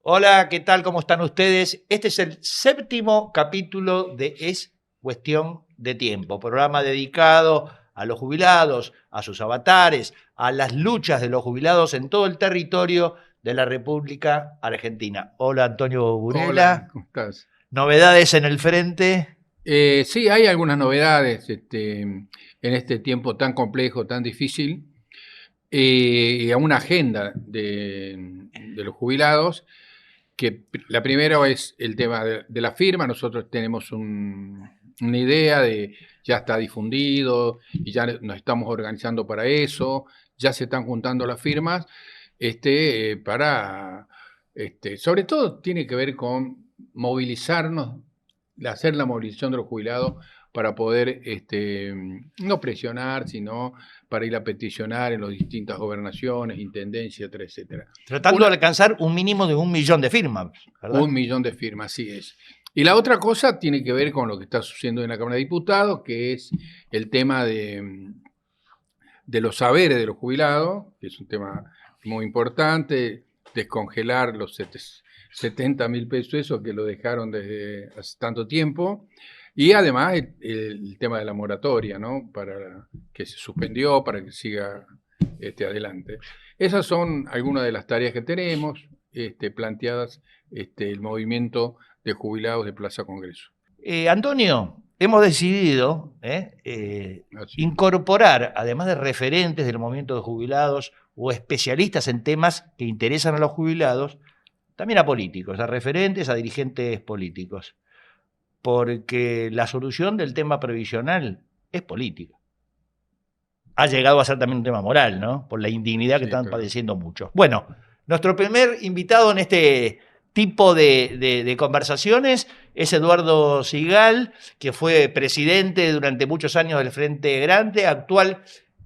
Hola, ¿qué tal? ¿Cómo están ustedes? Este es el 7º capítulo de Es Cuestión de Tiempo, programa dedicado a los jubilados, a sus avatares, a las luchas de los jubilados en todo el territorio de la República Argentina. Hola, Antonio Burela. Hola, ¿cómo estás? ¿Novedades en el frente? Sí, hay algunas novedades en este tiempo tan complejo, tan difícil, y a una agenda de los jubilados, que la primera es el tema de la firma. Nosotros tenemos una idea ya está difundido y ya nos estamos organizando para eso, ya se están juntando las firmas, sobre todo tiene que ver con movilizarnos, hacer la movilización de los jubilados para poder no presionar, sino para ir a peticionar en las distintas gobernaciones, intendencias, etcétera, etcétera. Tratando de alcanzar un mínimo de 1 millón de firmas, ¿verdad? 1 millón de firmas, así es. Y la otra cosa tiene que ver con lo que está sucediendo en la Cámara de Diputados, que es el tema de los saberes de los jubilados, que es un tema muy importante, descongelar los 70.000 pesos, eso que lo dejaron desde hace tanto tiempo, y además el tema de la moratoria, ¿no? Para que se suspendió, para que siga adelante. Esas son algunas de las tareas que tenemos planteadas el movimiento de jubilados de Plaza Congreso. Antonio, hemos decidido incorporar, además de referentes del movimiento de jubilados o especialistas en temas que interesan a los jubilados, también a políticos, a referentes, a dirigentes políticos, porque la solución del tema previsional es política. Ha llegado a ser también un tema moral, ¿no? Por la indignidad que están padeciendo muchos. Bueno, nuestro primer invitado en este tipo de conversaciones es Eduardo Sigal, que fue presidente durante muchos años del Frente Grande, actual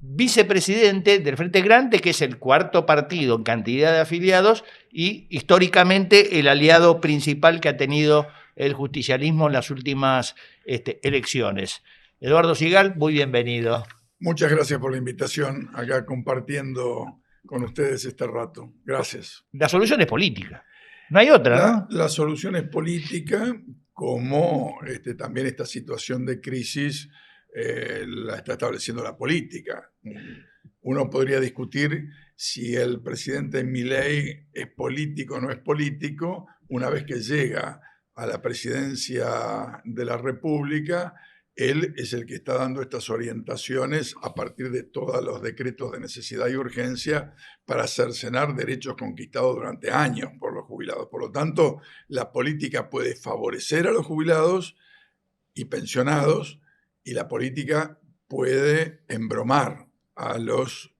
vicepresidente del Frente Grande, que es el 4º partido en cantidad de afiliados y históricamente el aliado principal que ha tenido el justicialismo en las últimas elecciones. Eduardo Sigal, muy bienvenido. Muchas gracias por la invitación, acá compartiendo con ustedes este rato. Gracias. La solución es política. No hay otra, ¿no? La solución es política, como también esta situación de crisis la está estableciendo la política. Uno podría discutir si el presidente Milei es político o no es político. Una vez que llega a la presidencia de la República, él es el que está dando estas orientaciones a partir de todos los decretos de necesidad y urgencia para cercenar derechos conquistados durante años por los jubilados. Por lo tanto, la política puede favorecer a los jubilados y pensionados, y la política puede embromar a los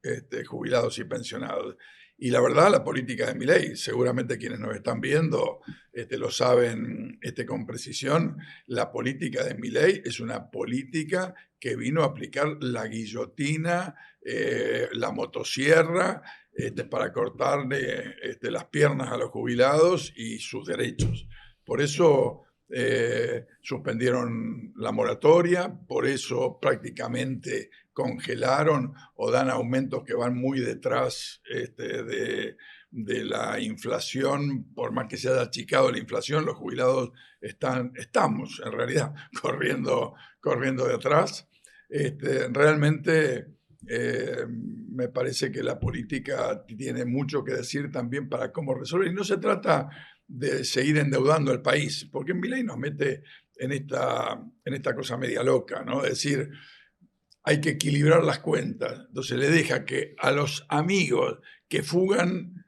jubilados y pensionados. Y la verdad, la política de Milei, seguramente quienes nos están viendo lo saben con precisión, la política de Milei es una política que vino a aplicar la guillotina, la motosierra, para cortarle las piernas a los jubilados y sus derechos. Por eso suspendieron la moratoria, por eso prácticamente congelaron o dan aumentos que van muy detrás de la inflación. Por más que se haya achicado la inflación, los jubilados estamos en realidad corriendo detrás. Realmente me parece que la política tiene mucho que decir también para cómo resolver, y no se trata de seguir endeudando al país, porque Milei nos mete en esta cosa media loca, ¿no? Es decir, hay que equilibrar las cuentas. Entonces le deja que a los amigos que fugan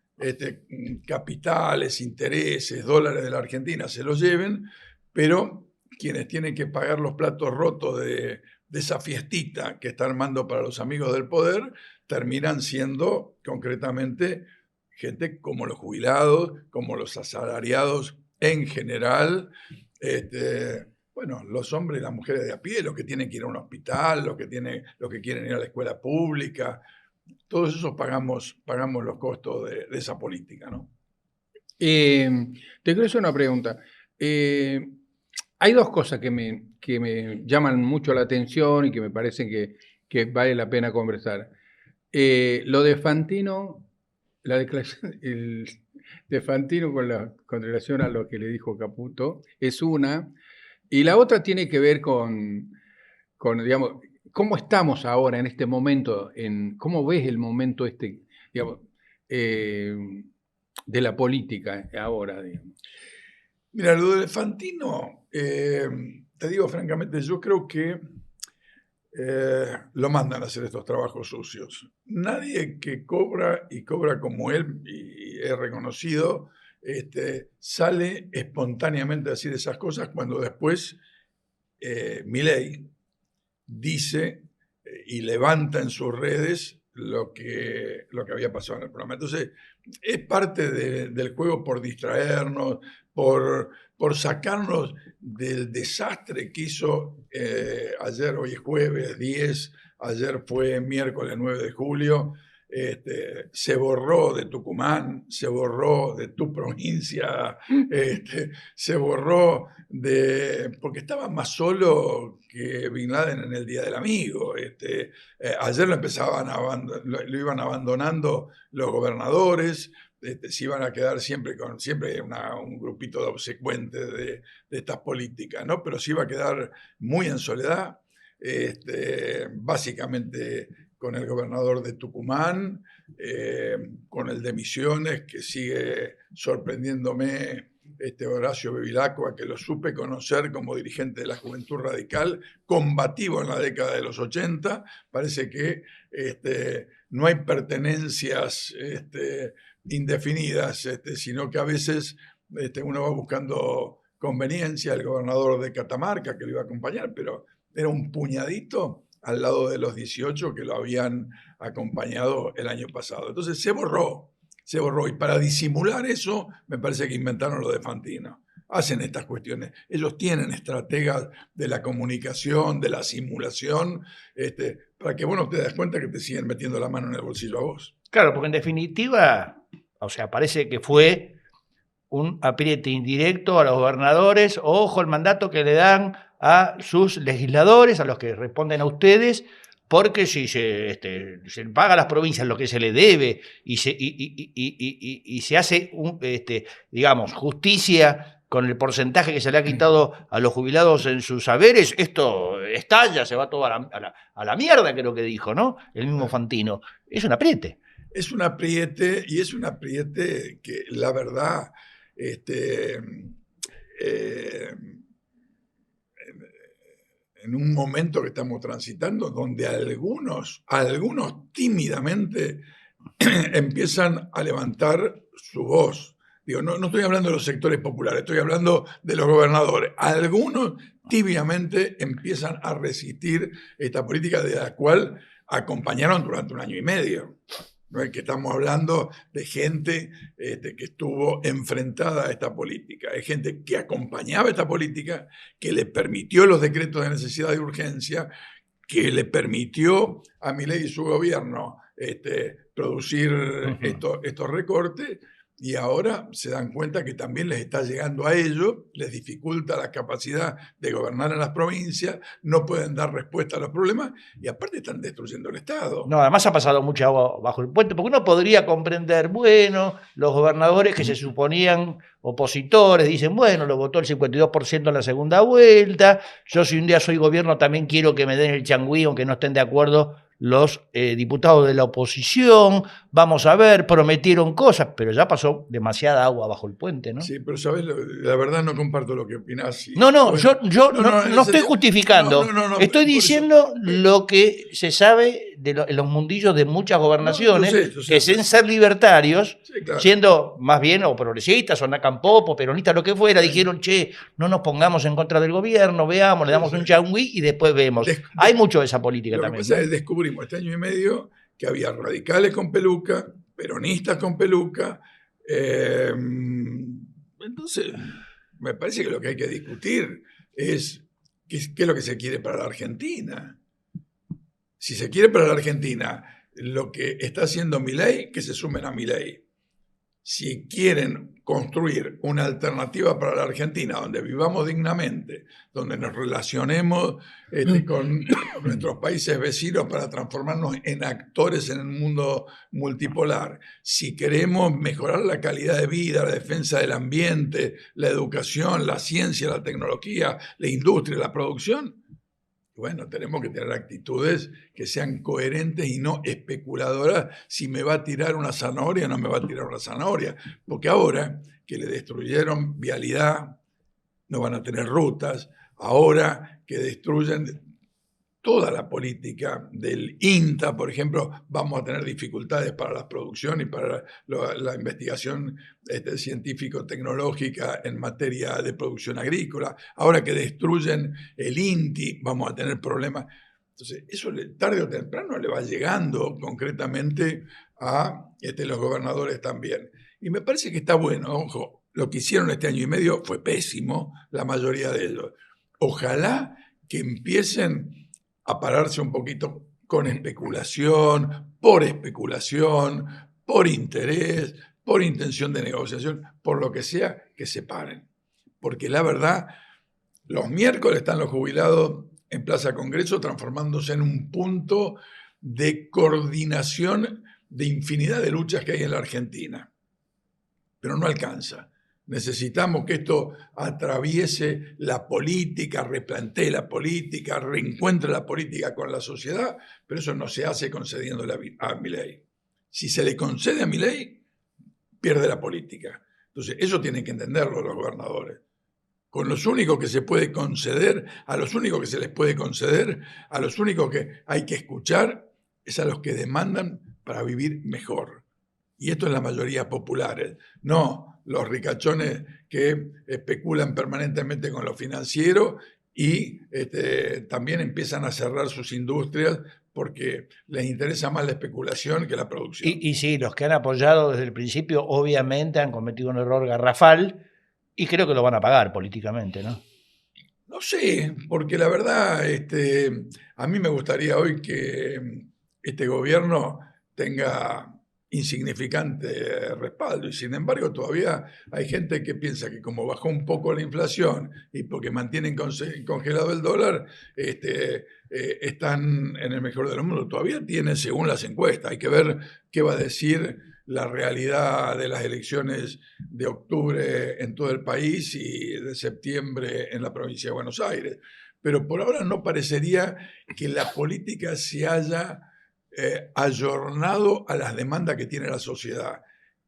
capitales, intereses, dólares de la Argentina se los lleven, pero quienes tienen que pagar los platos rotos de esa fiestita que está armando para los amigos del poder terminan siendo concretamente gente como los jubilados, como los asalariados en general, bueno, los hombres y las mujeres de a pie, los que tienen que ir a un hospital, los que quieren ir a la escuela pública, todos esos pagamos los costos de esa política, ¿no? Te quiero hacer una pregunta. Hay dos cosas que me llaman mucho la atención y que me parecen que que vale la pena conversar. Lo de Fantino, la declaración de Fantino con relación a lo que le dijo Caputo es una, y la otra tiene que ver con digamos, cómo estamos ahora en este momento, cómo ves el momento digamos, de la política ahora, digamos. Mira, lo de Fantino, te digo francamente, yo creo que lo mandan a hacer estos trabajos sucios. Nadie que cobra y cobra como él y es reconocido, sale espontáneamente a decir esas cosas cuando después Milei dice y levanta en sus redes lo que había pasado en el programa. Entonces, es parte del juego por distraernos, por sacarnos del desastre que hizo ayer. Hoy es jueves 10, ayer fue miércoles 9 de julio, se borró de Tucumán, se borró de tu provincia, se borró porque estaba más solo que Bin Laden en el Día del Amigo. Ayer lo iban abandonando los gobernadores, se iban a quedar siempre un grupito de obsecuentes de estas políticas, ¿no? Pero se iba a quedar muy en soledad, básicamente con el gobernador de Tucumán, con el de Misiones, que sigue sorprendiéndome, Horacio Bevilacqua, que lo supe conocer como dirigente de la Juventud Radical, combativo en la década de los 80. Parece que no hay pertenencias indefinidas, sino que a veces uno va buscando conveniencia. El gobernador de Catamarca, que lo iba a acompañar, pero era un puñadito al lado de los 18 que lo habían acompañado el año pasado. Entonces se borró. Y para disimular eso, me parece que inventaron lo de Fantino. Hacen estas cuestiones. Ellos tienen estrategas de la comunicación, de la simulación, para que vos no te das cuenta que te siguen metiendo la mano en el bolsillo a vos. Claro, porque en definitiva, o sea, parece que fue un apriete indirecto a los gobernadores, ojo el mandato que le dan a sus legisladores, a los que responden a ustedes, porque si se paga a las provincias lo que se le debe y se hace, digamos, justicia con el porcentaje que se le ha quitado a los jubilados en sus saberes, esto estalla, se va todo a la mierda, que es lo que dijo, ¿no? El mismo Fantino. Es un apriete. Es un apriete, y es un apriete que, la verdad, en un momento que estamos transitando donde algunos tímidamente empiezan a levantar su voz. Digo, no estoy hablando de los sectores populares, estoy hablando de los gobernadores. Algunos tibiamente empiezan a resistir esta política de la cual acompañaron durante 1 año y medio. No es que estamos hablando de gente que estuvo enfrentada a esta política. Es gente que acompañaba esta política, que le permitió los decretos de necesidad y urgencia, que le permitió a Milei y su gobierno producir estos recortes, y ahora se dan cuenta que también les está llegando a ellos, les dificulta la capacidad de gobernar en las provincias, no pueden dar respuesta a los problemas y aparte están destruyendo el Estado. No, además ha pasado mucha agua bajo el puente, porque uno podría comprender, bueno, los gobernadores que se suponían opositores dicen, bueno, lo votó el 52% en la segunda vuelta, yo si un día soy gobierno también quiero que me den el changüí, aunque no estén de acuerdo los diputados de la oposición, vamos a ver, prometieron cosas, pero ya pasó demasiada agua bajo el puente, ¿no? Sí, pero sabes, la verdad no comparto lo que opinás. No, yo no estoy justificando, estoy diciendo lo que se sabe en los mundillos de muchas gobernaciones, yo sé, que sin ser libertarios, sí, claro, siendo más bien o progresistas, o Nacampopo, peronistas, lo que fuera, dijeron, che, no nos pongamos en contra del gobierno, veamos, le damos un changüí y después vemos. Hay mucho de esa política también. Lo que pasa es que descubrimos este año y medio que había radicales con peluca, peronistas con peluca. Entonces, me parece que lo que hay que discutir es qué es lo que se quiere para la Argentina. Si se quiere para la Argentina lo que está haciendo Milei, que se sumen a Milei. si quieren construir una alternativa para la Argentina, donde vivamos dignamente, donde nos relacionemos con nuestros países vecinos para transformarnos en actores en el mundo multipolar, si queremos mejorar la calidad de vida, la defensa del ambiente, la educación, la ciencia, la tecnología, la industria, la producción, bueno, tenemos que tener actitudes que sean coherentes y no especuladoras si me va a tirar una zanahoria o no me va a tirar una zanahoria. Porque ahora que le destruyeron vialidad, no van a tener rutas. Ahora que destruyen toda la política del INTA, por ejemplo, vamos a tener dificultades para la producción y para la investigación científico-tecnológica en materia de producción agrícola. Ahora que destruyen el INTI, vamos a tener problemas. Entonces, eso tarde o temprano le va llegando concretamente a los gobernadores también. Y me parece que está bueno, ojo, lo que hicieron este año y medio fue pésimo, la mayoría de ellos. Ojalá que empiecen a pararse un poquito con especulación, por interés, por intención de negociación, por lo que sea, que se paren. Porque la verdad, los miércoles están los jubilados en Plaza Congreso transformándose en un punto de coordinación de infinidad de luchas que hay en la Argentina. Pero no alcanza. Necesitamos que esto atraviese la política, replantee la política, reencuentre la política con la sociedad, pero eso no se hace concediéndole a Milei. Si se le concede a Milei, pierde la política. Entonces, eso tienen que entenderlo los gobernadores. Con los únicos que se puede conceder, a los únicos que se les puede conceder, a los únicos que hay que escuchar, es a los que demandan para vivir mejor. Y esto es la mayoría populares, no los ricachones que especulan permanentemente con lo financiero y también empiezan a cerrar sus industrias porque les interesa más la especulación que la producción. Y sí, los que han apoyado desde el principio obviamente han cometido un error garrafal y creo que lo van a pagar políticamente, ¿no? No sé, porque la verdad a mí me gustaría hoy que este gobierno tenga insignificante respaldo y sin embargo todavía hay gente que piensa que como bajó un poco la inflación y porque mantienen congelado el dólar están en el mejor de los mundos. Todavía tienen, según las encuestas, hay que ver qué va a decir la realidad de las elecciones de octubre en todo el país y de septiembre en la provincia de Buenos Aires, pero por ahora no parecería que la política se haya ayornado a las demandas que tiene la sociedad.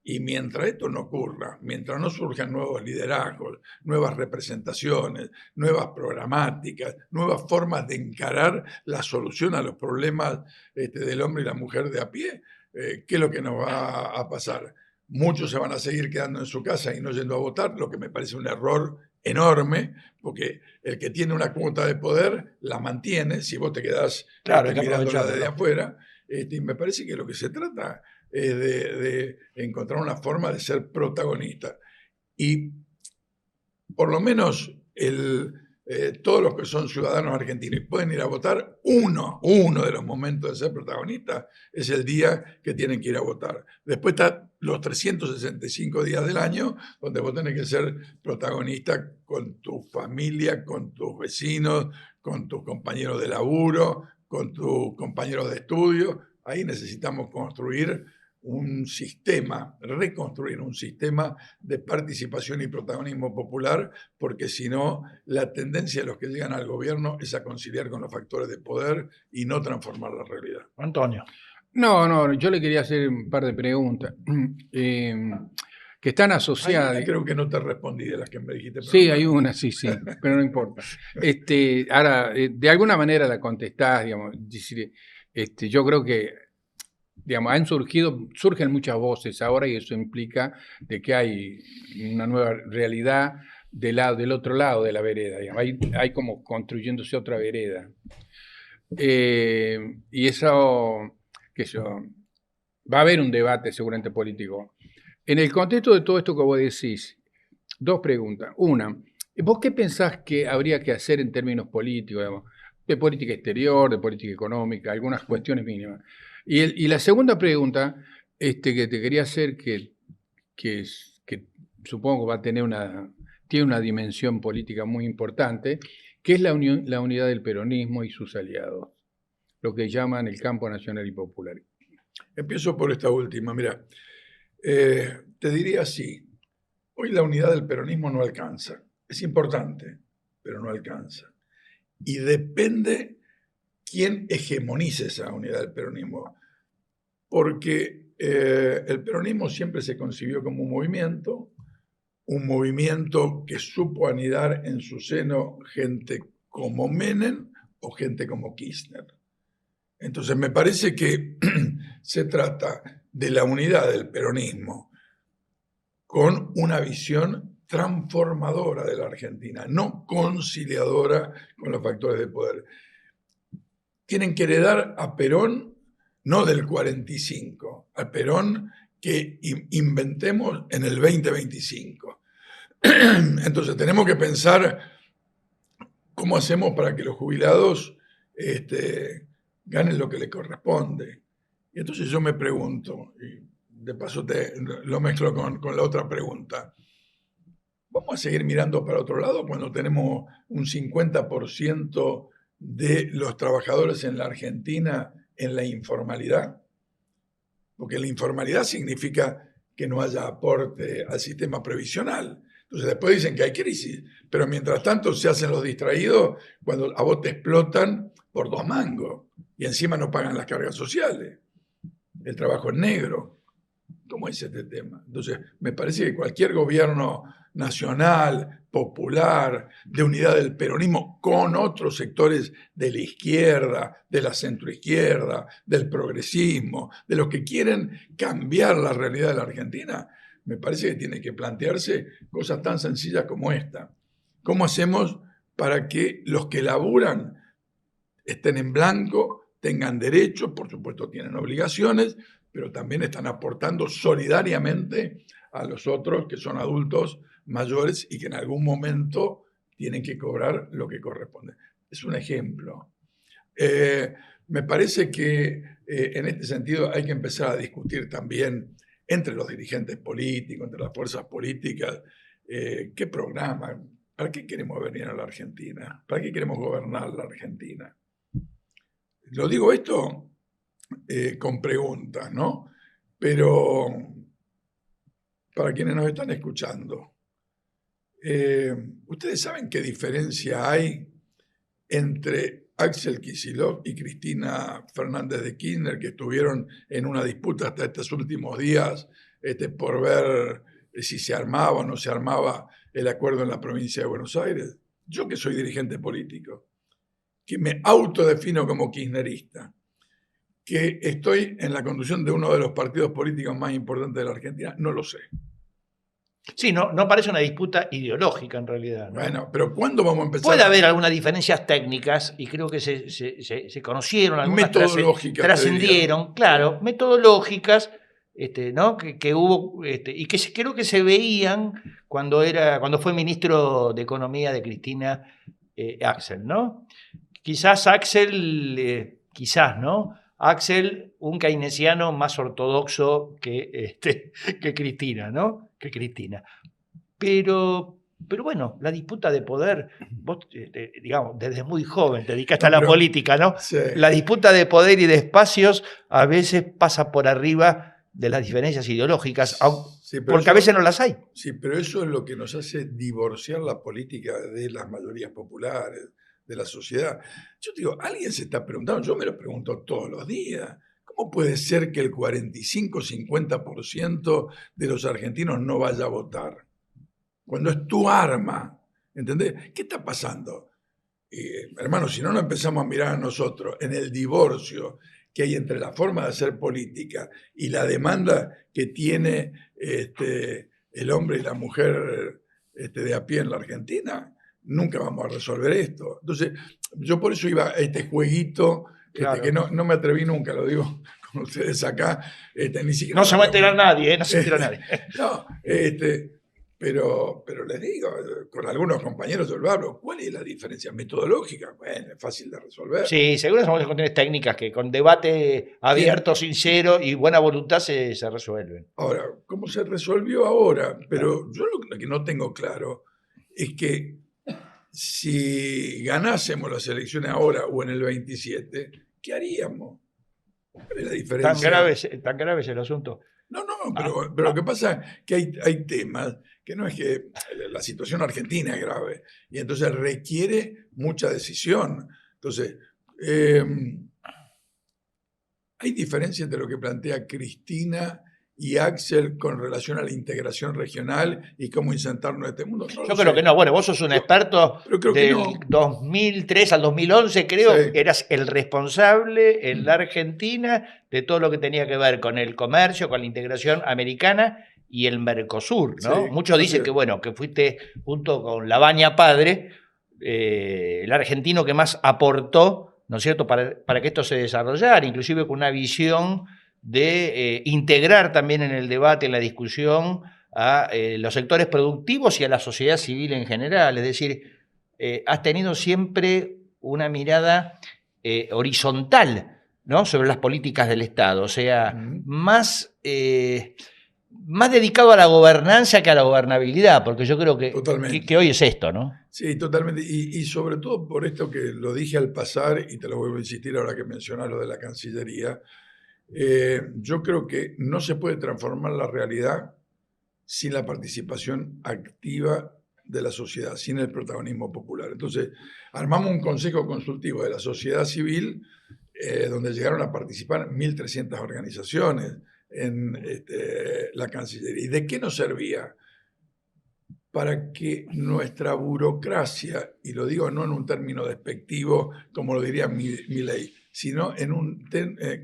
Y mientras esto no ocurra, mientras no surjan nuevos liderazgos, nuevas representaciones, nuevas programáticas, nuevas formas de encarar la solución a los problemas del hombre y la mujer de a pie, ¿qué es lo que nos va a pasar? Muchos se van a seguir quedando en su casa y no yendo a votar, lo que me parece un error enorme, porque el que tiene una cuota de poder la mantiene, si vos te quedás mirándola desde afuera. Y me parece que lo que se trata es de encontrar una forma de ser protagonista. Y por lo menos todos los que son ciudadanos argentinos y pueden ir a votar, uno de los momentos de ser protagonista es el día que tienen que ir a votar. Después están los 365 días del año donde vos tenés que ser protagonista con tu familia, con tus vecinos, con tus compañeros de laburo, con tus compañeros de estudio. Ahí necesitamos construir un sistema, reconstruir un sistema de participación y protagonismo popular, porque si no, la tendencia de los que llegan al gobierno es a conciliar con los factores de poder y no transformar la realidad. Antonio. No, yo le quería hacer un par de preguntas que están asociadas. Creo que no te respondí de las que me dijiste. Sí, hay una, sí, pero no importa. Ahora, de alguna manera la contestás, digamos, yo creo que, digamos, surgen muchas voces ahora y eso implica de que hay una nueva realidad del otro lado de la vereda, digamos. Hay como construyéndose otra vereda. Y eso, va a haber un debate seguramente político. En el contexto de todo esto que vos decís, dos preguntas. Una, ¿vos qué pensás que habría que hacer en términos políticos, digamos, de política exterior, de política económica, algunas cuestiones mínimas? Y la segunda pregunta que te quería hacer, que que supongo que va a tener tiene una dimensión política muy importante, que es la unidad del peronismo y sus aliados, lo que llaman el campo nacional y popular. Empiezo por esta última. Mira, te diría así, hoy la unidad del peronismo no alcanza. Es importante, pero no alcanza. Y depende quién hegemonice esa unidad del peronismo. Porque el peronismo siempre se concibió como un movimiento que supo anidar en su seno gente como Menem o gente como Kirchner. Entonces me parece que se trata de la unidad del peronismo con una visión transformadora de la Argentina, no conciliadora con los factores de poder. Tienen que heredar a Perón, no del 45, al Perón que inventemos en el 2025. Entonces tenemos que pensar cómo hacemos para que los jubilados ganen lo que les corresponde. Y entonces yo me pregunto, y de paso lo mezclo con la otra pregunta, ¿vamos a seguir mirando para otro lado cuando tenemos un 50% de los trabajadores en la Argentina en la informalidad? Porque la informalidad significa que no haya aporte al sistema previsional. Entonces después dicen que hay crisis, pero mientras tanto se hacen los distraídos cuando a vos te explotan por 2 mangos y encima no pagan las cargas sociales. El trabajo es negro. ¿Cómo es este tema? Entonces me parece que cualquier gobierno nacional, popular, de unidad del peronismo con otros sectores de la izquierda, de la centroizquierda, del progresismo, de los que quieren cambiar la realidad de la Argentina, me parece que tiene que plantearse cosas tan sencillas como esta. ¿Cómo hacemos para que los que laburan estén en blanco, tengan derechos, por supuesto tienen obligaciones, pero también están aportando solidariamente a los otros que son adultos mayores y que en algún momento tienen que cobrar lo que corresponde? Es un ejemplo. Me parece que en este sentido hay que empezar a discutir también entre los dirigentes políticos, entre las fuerzas políticas, qué programa, para qué queremos venir a la Argentina, para qué queremos gobernar la Argentina. Lo digo esto con preguntas, ¿no? Pero para quienes nos están escuchando, ¿ustedes saben qué diferencia hay entre Axel Kicillof y Cristina Fernández de Kirchner, que estuvieron en una disputa hasta estos últimos días por ver si se armaba o no se armaba el acuerdo en la provincia de Buenos Aires? Yo, que soy dirigente político, que me autodefino como kirchnerista, que estoy en la conducción de uno de los partidos políticos más importantes de la Argentina, no lo sé. Sí, no parece una disputa ideológica en realidad, ¿no? Bueno, pero ¿cuándo vamos a empezar? Puede haber algunas diferencias técnicas y creo que se conocieron, algunas metodológicas, trascendieron, claro, metodológicas, ¿no? que hubo y que creo que se veían cuando fue ministro de Economía de Cristina Axel, ¿no? Quizás Axel, ¿no? Axel, un keynesiano más ortodoxo que Cristina, ¿no? Que Cristina. Pero bueno, la disputa de poder, vos, digamos, desde muy joven te dedicaste a la política, ¿no? Sí. La disputa de poder y de espacios a veces pasa por arriba de las diferencias ideológicas, sí, porque a veces no las hay. Sí, pero eso es lo que nos hace divorciar la política de las mayorías populares, de la sociedad. Yo digo, alguien se está preguntando, yo me lo pregunto todos los días, ¿cómo puede ser que el 45-50% de los argentinos no vaya a votar? Cuando es tu arma, ¿entendés? ¿Qué está pasando? Hermano, si no nos empezamos a mirar a nosotros en el divorcio que hay entre la forma de hacer política y la demanda que tiene el hombre y la mujer de a pie en la Argentina, nunca vamos a resolver esto. Entonces, yo por eso iba a este jueguito, claro, que no me atreví nunca, lo digo con ustedes acá, ni siquiera... No se va a enterar nadie, no se entera nadie. No, Pero les digo, con algunos compañeros yo lo hablo, ¿cuál es la diferencia metodológica? Bueno, es fácil de resolver. Sí, seguro son cuestiones técnicas que con debate abierto, sincero y buena voluntad se resuelven. Ahora, ¿cómo se resolvió ahora? Pero yo lo que no tengo claro es que si ganásemos las elecciones ahora o en el 27, ¿qué haríamos? ¿Cuál es la diferencia? Tan grave es el asunto. No, pero lo que pasa es que hay temas que no es que la situación argentina es grave y entonces requiere mucha decisión. Entonces, hay diferencia entre lo que plantea Cristina y Axel con relación a la integración regional y cómo insertarnos en este mundo. Yo creo que no. Bueno, vos sos un experto del no. 2003 al 2011, creo Sí. que eras el responsable en la Argentina de todo lo que tenía que ver con el comercio, con la integración americana y el Mercosur, ¿no? Sí, Muchos dicen que, bueno, que fuiste junto con Labaña padre, el argentino que más aportó, ¿no es cierto?, para que esto se desarrollara, inclusive con una visión de integrar también en el debate, en la discusión, a los sectores productivos y a la sociedad civil en general. Es decir, has tenido siempre una mirada horizontal, ¿no?, sobre las políticas del Estado, o sea, más dedicado a la gobernanza que a la gobernabilidad, porque yo creo que hoy es esto, ¿no? Sí, totalmente. Y sobre todo por esto que lo dije al pasar, y te lo vuelvo a insistir ahora que mencionas lo de la Cancillería, yo creo que no se puede transformar la realidad sin la participación activa de la sociedad, sin el protagonismo popular. Entonces, armamos un consejo consultivo de la sociedad civil, donde llegaron a participar 1.300 organizaciones en la Cancillería. ¿Y de qué nos servía? Para que nuestra burocracia, y lo digo no en un término despectivo, como lo diría Milei, sino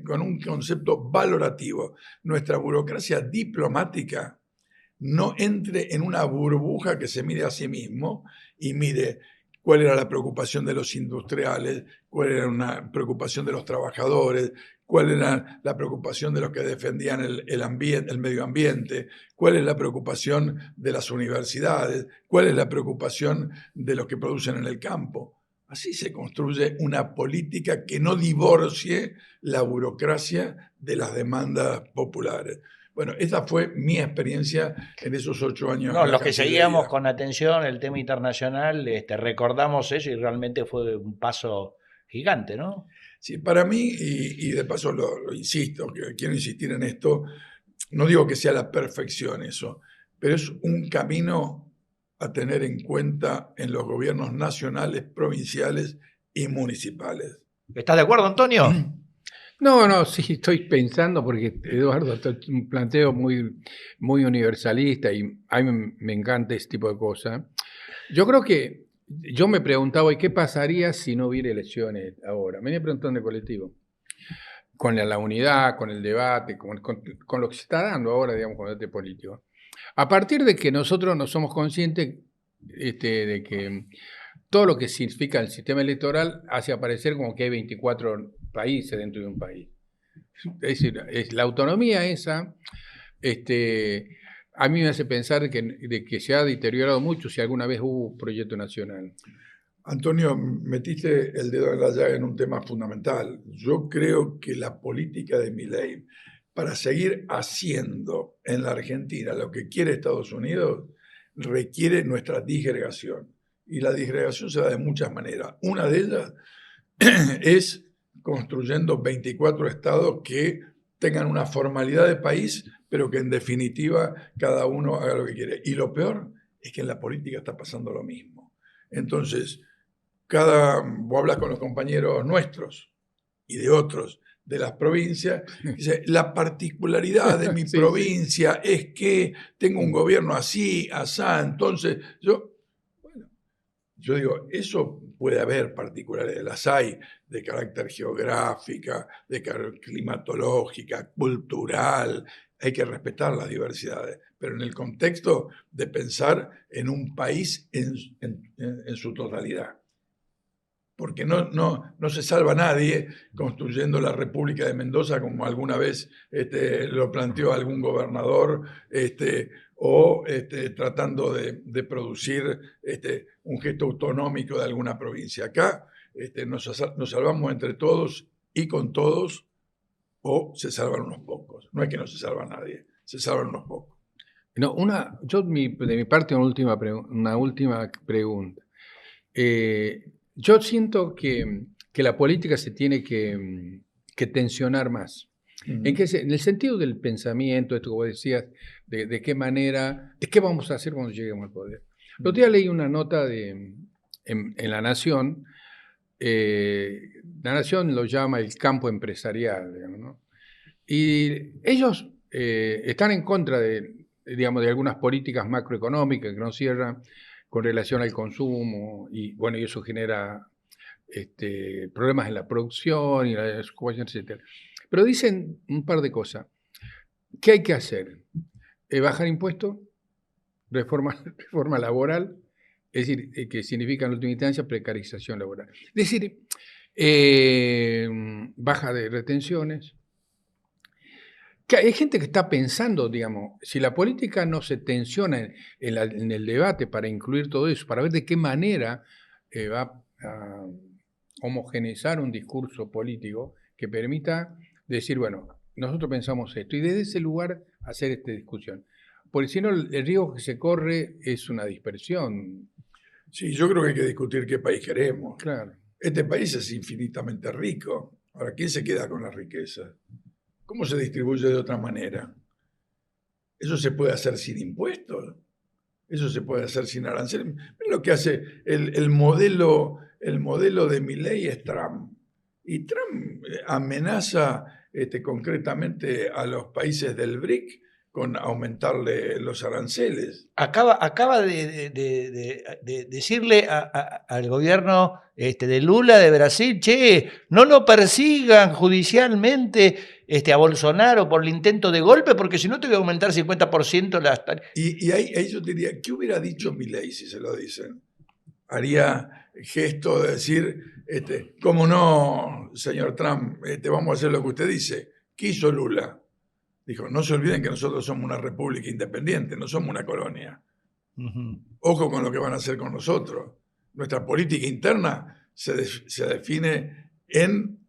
con un concepto valorativo, nuestra burocracia diplomática no entre en una burbuja que se mire a sí mismo y mire cuál era la preocupación de los industriales, cuál era una preocupación de los trabajadores, cuál era la preocupación de los que defendían el medio ambiente, cuál es la preocupación de las universidades, cuál es la preocupación de los que producen en el campo. Así se construye una política que no divorcie la burocracia de las demandas populares. Bueno, esa fue mi experiencia en esos 8 años. No, los que seguíamos con atención el tema internacional, recordamos eso y realmente fue un paso gigante, ¿no? Sí, para mí, y de paso lo insisto, que quiero insistir en esto, no digo que sea la perfección eso, pero es un camino a tener en cuenta en los gobiernos nacionales, provinciales y municipales. ¿Estás de acuerdo, Antonio? No, sí, estoy pensando porque Eduardo es un planteo muy, muy universalista y a mí me encanta ese tipo de cosas. Yo creo que yo me preguntaba, ¿y qué pasaría si no hubiera elecciones ahora? Me venía preguntando de colectivo. Con la unidad, con el debate, con lo que se está dando ahora, digamos, con el debate político. A partir de que nosotros no somos conscientes de que todo lo que significa el sistema electoral hace aparecer como que hay 24 países dentro de un país. Es decir, la autonomía esa, a mí me hace pensar de que se ha deteriorado mucho si alguna vez hubo un proyecto nacional. Antonio, metiste el dedo en la llaga en un tema fundamental. Yo creo que la política de Milei, para seguir haciendo en la Argentina lo que quiere Estados Unidos, requiere nuestra disgregación. Y la disgregación se da de muchas maneras. Una de ellas es construyendo 24 estados que tengan una formalidad de país, pero que en definitiva cada uno haga lo que quiere. Y lo peor es que en la política está pasando lo mismo. Entonces, vos hablas con los compañeros nuestros y de otros de las provincias, dice, la particularidad de mi provincia es que tengo un gobierno así, asá, entonces yo digo, eso puede haber particularidades, las hay de carácter geográfica, de carácter climatológica, cultural, hay que respetar las diversidades, pero en el contexto de pensar en un país en su totalidad. porque no se salva nadie construyendo la República de Mendoza como alguna vez lo planteó algún gobernador, o tratando de producir un gesto autonómico de alguna provincia. Acá nos salvamos entre todos y con todos, o se salvan unos pocos. No es que no se salva nadie, se salvan unos pocos. No, de mi parte, una última pregunta. Yo siento que la política se tiene que tensionar más. En el sentido del pensamiento, esto que vos decías, de qué manera, de qué vamos a hacer cuando lleguemos al poder. El otro día leí una nota en La Nación. La Nación lo llama el campo empresarial, digamos, ¿no? Y ellos están en contra de algunas políticas macroeconómicas que no cierran con relación al consumo, y bueno, y eso genera problemas en la producción y la ocupación, etc. Pero dicen un par de cosas. ¿Qué hay que hacer? Bajar impuestos, reforma laboral, es decir, que significa en última instancia precarización laboral. Es decir, baja de retenciones. Que hay gente que está pensando, digamos, si la política no se tensiona en el debate para incluir todo eso, para ver de qué manera va a homogeneizar un discurso político que permita decir, bueno, nosotros pensamos esto, y desde ese lugar hacer esta discusión. Porque si no, el riesgo que se corre es una dispersión. Sí, yo creo que hay que discutir qué país queremos. Claro. Este país es infinitamente rico. Ahora, ¿quién se queda con la riqueza? ¿Cómo se distribuye de otra manera? Eso se puede hacer sin impuestos. Eso se puede hacer sin aranceles. Miren lo que hace el modelo de Milei es Trump. Y Trump amenaza concretamente a los países del BRIC con aumentarle los aranceles. Acaba de decirle al gobierno de Lula de Brasil, che, no lo persigan judicialmente a Bolsonaro por el intento de golpe, porque si no te voy a aumentar 50% las... Y ahí yo diría, ¿qué hubiera dicho Milei si se lo dicen? Haría gesto de decir, ¿cómo no, señor Trump? Vamos a hacer lo que usted dice. ¿Qué hizo Lula? Dijo, no se olviden que nosotros somos una república independiente, no somos una colonia. Ojo con lo que van a hacer con nosotros. Nuestra política interna se define en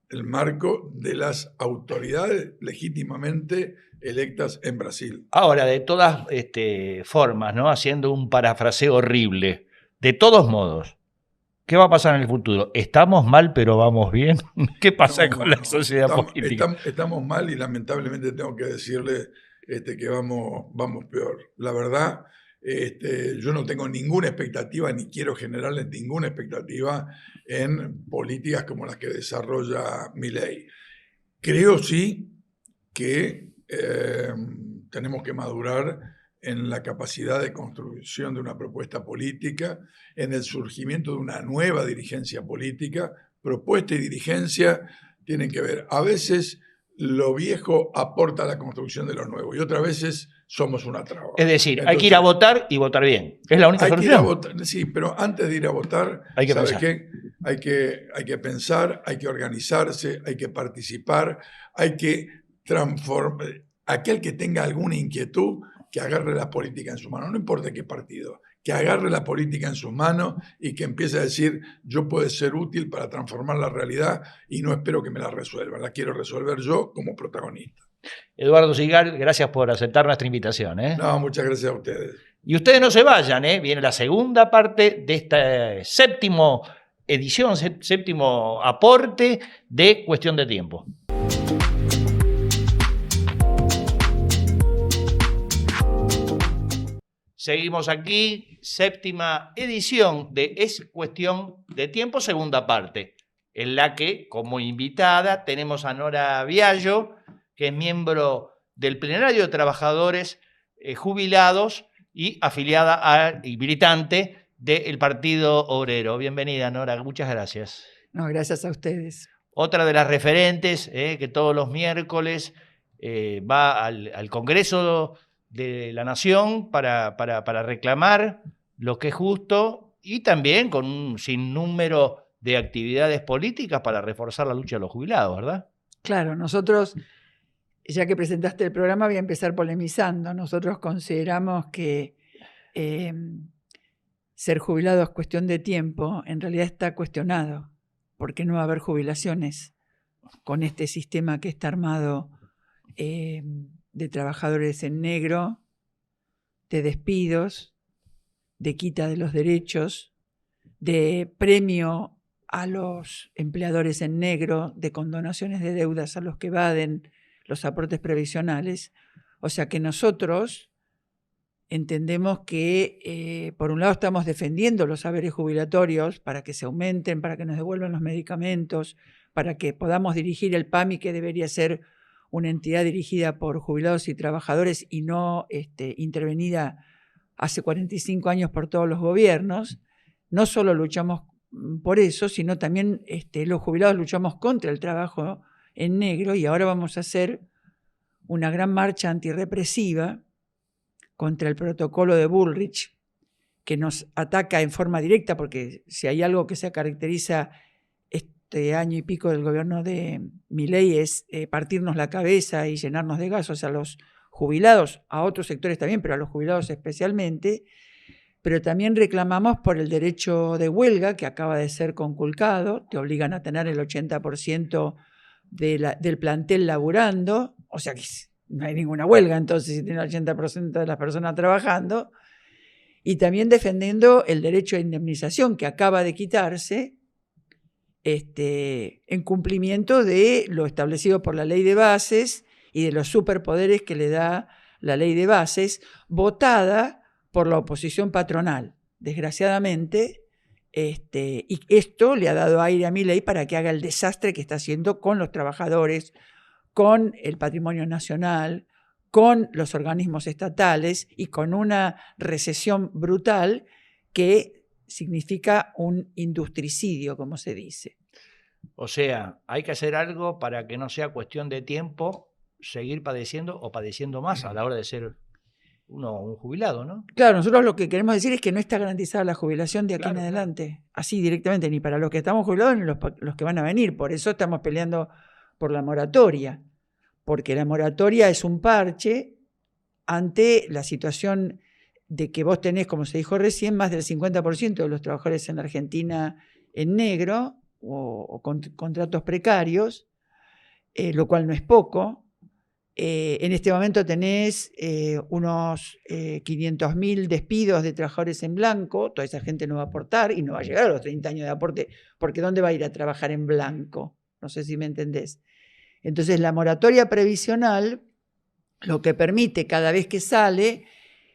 el marco de las autoridades legítimamente electas en Brasil. Ahora, de todas formas, ¿no? Haciendo un parafraseo horrible, de todos modos, ¿qué va a pasar en el futuro? ¿Estamos mal pero vamos bien? ¿Qué pasa con la sociedad política? Estamos mal y lamentablemente tengo que decirle que vamos peor. La verdad, yo no tengo ninguna expectativa ni quiero generarle ninguna expectativa en políticas como las que desarrolla Milei. Creo sí que tenemos que madurar en la capacidad de construcción de una propuesta política, en el surgimiento de una nueva dirigencia política. Propuesta y dirigencia tienen que ver. A veces lo viejo aporta a la construcción de lo nuevo y otras veces somos una traba. Es decir, entonces, hay que ir a votar y votar bien. Es la única solución. Hay que ir a votar, sí, pero antes de ir a votar, hay que ¿sabe pensar. qué? Hay que pensar, hay que organizarse, hay que participar, hay que transformar. Aquel que tenga alguna inquietud, que agarre la política en su mano, no importa qué partido, que agarre la política en sus manos y que empiece a decir, yo puedo ser útil para transformar la realidad y no espero que me la resuelvan, la quiero resolver yo como protagonista. Eduardo Sigal, gracias por aceptar nuestra invitación. No, muchas gracias a ustedes. Y ustedes no se vayan, viene la segunda parte de esta séptimo aporte de Cuestión de Tiempo. Seguimos aquí, séptima edición de Es Cuestión de Tiempo, segunda parte, en la que, como invitada, tenemos a Nora Viallo, que es miembro del Plenario de Trabajadores Jubilados y afiliada y militante del Partido Obrero. Bienvenida, Nora, muchas gracias. No, gracias a ustedes. Otra de las referentes que todos los miércoles va al Congreso de la Nación para reclamar lo que es justo y también con un sinnúmero de actividades políticas para reforzar la lucha de los jubilados, ¿verdad? Claro, nosotros, ya que presentaste el programa, voy a empezar polemizando. Nosotros consideramos que ser jubilado es cuestión de tiempo, en realidad está cuestionado, porque no va a haber jubilaciones con este sistema que está armado de trabajadores en negro, de despidos, de quita de los derechos, de premio a los empleadores en negro, de condonaciones de deudas a los que evaden los aportes previsionales. O sea que nosotros entendemos que, por un lado, estamos defendiendo los saberes jubilatorios para que se aumenten, para que nos devuelvan los medicamentos, para que podamos dirigir el PAMI, que debería ser una entidad dirigida por jubilados y trabajadores y no intervenida hace 45 años por todos los gobiernos. No solo luchamos por eso, sino también los jubilados luchamos contra el trabajo en negro, y ahora vamos a hacer una gran marcha antirrepresiva contra el protocolo de Bullrich, que nos ataca en forma directa, porque si hay algo que se caracteriza este año y pico del gobierno de Milei es partirnos la cabeza y llenarnos de gases a los jubilados, a otros sectores también, pero a los jubilados especialmente. Pero también reclamamos por el derecho de huelga, que acaba de ser conculcado. Te obligan a tener el 80% del plantel laburando, o sea que no hay ninguna huelga entonces si tiene el 80% de las personas trabajando. Y también defendiendo el derecho a indemnización, que acaba de quitarse en cumplimiento de lo establecido por la ley de bases y de los superpoderes que le da la ley de bases, votada por la oposición patronal, desgraciadamente, y esto le ha dado aire a Milei para que haga el desastre que está haciendo con los trabajadores, con el patrimonio nacional, con los organismos estatales y con una recesión brutal que significa un industricidio, como se dice. O sea, hay que hacer algo para que no sea cuestión de tiempo seguir padeciendo o padeciendo más a la hora de ser un jubilado, ¿no? Claro, nosotros lo que queremos decir es que no está garantizada la jubilación de aquí Claro, en adelante, así directamente, ni para los que estamos jubilados ni los que van a venir. Por eso estamos peleando por la moratoria, porque la moratoria es un parche ante la situación de que vos tenés, como se dijo recién, más del 50% de los trabajadores en la Argentina en negro o con contratos precarios, lo cual no es poco. En este momento tenés unos 500.000 despidos de trabajadores en blanco. Toda esa gente no va a aportar y no va a llegar a los 30 años de aporte, porque ¿dónde va a ir a trabajar en blanco? No sé si me entendés. Entonces, la moratoria previsional lo que permite cada vez que sale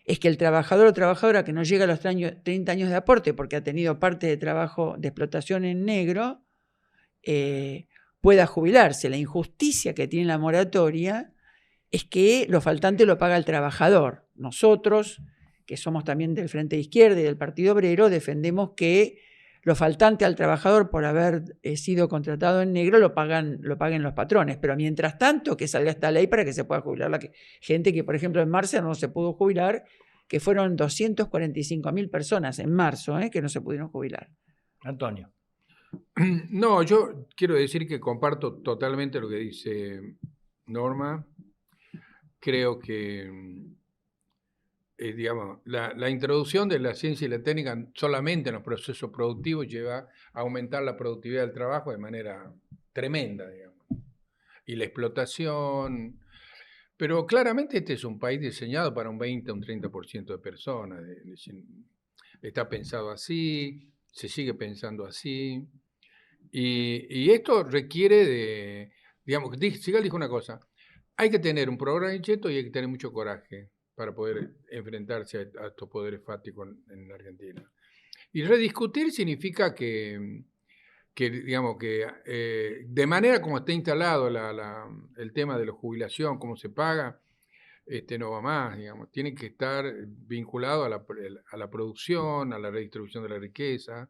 es que el trabajador o trabajadora que no llega a los 30 años de aporte porque ha tenido parte de trabajo de explotación en negro, pueda jubilarse. La injusticia que tiene la moratoria es que lo faltante lo paga el trabajador. Nosotros, que somos también del Frente de Izquierda y del Partido Obrero, defendemos que lo faltante al trabajador por haber sido contratado en negro lo paguen los patrones. Pero mientras tanto, que salga esta ley para que se pueda jubilar la gente que, por ejemplo, en marzo no se pudo jubilar, que fueron 245.000 personas en marzo que no se pudieron jubilar. Antonio. No, yo quiero decir que comparto totalmente lo que dice Norma. Creo que, digamos, la introducción de la ciencia y la técnica solamente en los procesos productivos lleva a aumentar la productividad del trabajo de manera tremenda, digamos. Y la explotación. Pero claramente este es un país diseñado para un 20 o un 30% de personas. Está pensado así, se sigue pensando así. Y esto requiere de, digamos, Sigal dijo una cosa, hay que tener un programa inquieto y hay que tener mucho coraje para poder enfrentarse a estos poderes fácticos en la Argentina. Y rediscutir significa que digamos, que de manera como está instalado el tema de la jubilación, cómo se paga, no va más, digamos. Tiene que estar vinculado a la producción, a la redistribución de la riqueza,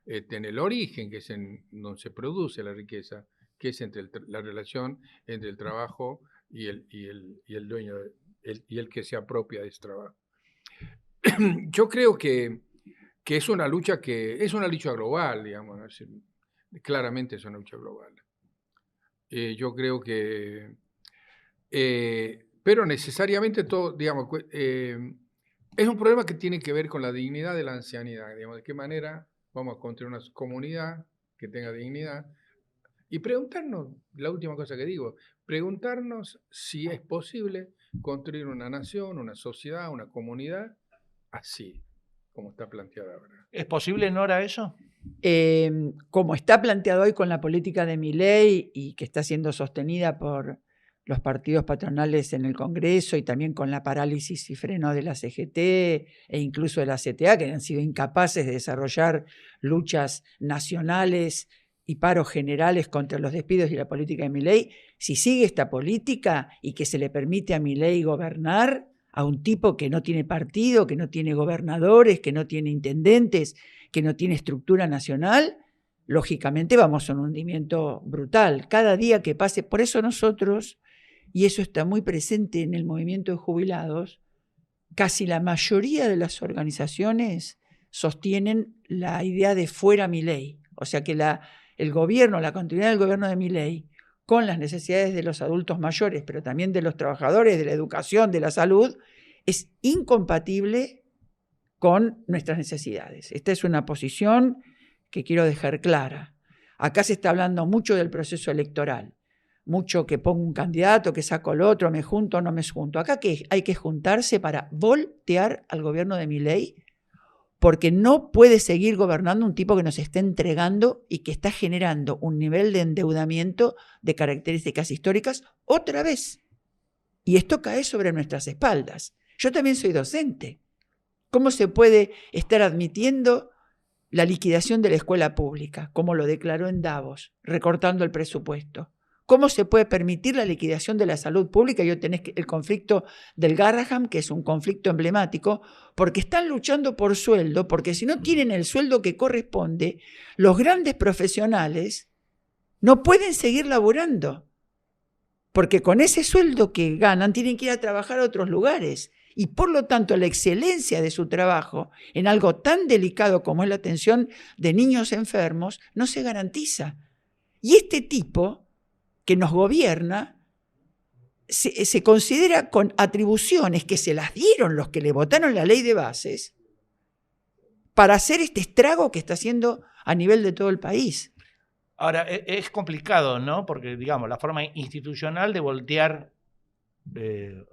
en el origen, que es en donde se produce la riqueza, que es entre la relación entre el trabajo y el dueño, y el que se apropia de ese trabajo. Yo creo que es una lucha global, digamos, ¿no? Claramente es una lucha global. Yo creo que... pero necesariamente todo, digamos, es un problema que tiene que ver con la dignidad de la ancianidad, digamos, de qué manera vamos a construir una comunidad que tenga dignidad. Y preguntarnos, la última cosa que digo, preguntarnos si es posible construir una nación, una sociedad, una comunidad así, como está planteada ahora. ¿Es posible, Nora, eso? Como está planteado hoy con la política de Milei y que está siendo sostenida por los partidos patronales en el Congreso y también con la parálisis y freno de la CGT e incluso de la CTA, que han sido incapaces de desarrollar luchas nacionales y paros generales contra los despidos y la política de Milei, si sigue esta política y que se le permite a Milei gobernar, a un tipo que no tiene partido, que no tiene gobernadores, que no tiene intendentes, que no tiene estructura nacional, lógicamente vamos a un hundimiento brutal. Cada día que pase, por eso nosotros, y eso está muy presente en el movimiento de jubilados, casi la mayoría de las organizaciones sostienen la idea de fuera Milei. O sea que el gobierno, la continuidad del gobierno de Milei, con las necesidades de los adultos mayores, pero también de los trabajadores, de la educación, de la salud, es incompatible con nuestras necesidades. Esta es una posición que quiero dejar clara. Acá se está hablando mucho del proceso electoral, mucho que pongo un candidato, que saco el otro, me junto o no me junto. Acá que hay que juntarse para voltear al gobierno de Milei, porque no puede seguir gobernando un tipo que nos está entregando y que está generando un nivel de endeudamiento de características históricas otra vez. Y esto cae sobre nuestras espaldas. Yo también soy docente. ¿Cómo se puede estar admitiendo la liquidación de la escuela pública, como lo declaró en Davos, recortando el presupuesto? ¿Cómo se puede permitir la liquidación de la salud pública? Y hoy tenés el conflicto del Garrahan, que es un conflicto emblemático, porque están luchando por sueldo, porque si no tienen el sueldo que corresponde, los grandes profesionales no pueden seguir laborando, porque con ese sueldo que ganan tienen que ir a trabajar a otros lugares. Y por lo tanto la excelencia de su trabajo en algo tan delicado como es la atención de niños enfermos no se garantiza. Y este tipo que nos gobierna se considera con atribuciones que se las dieron los que le votaron la ley de bases para hacer este estrago que está haciendo a nivel de todo el país. Ahora, es complicado, ¿no? Porque, digamos, la forma institucional de voltear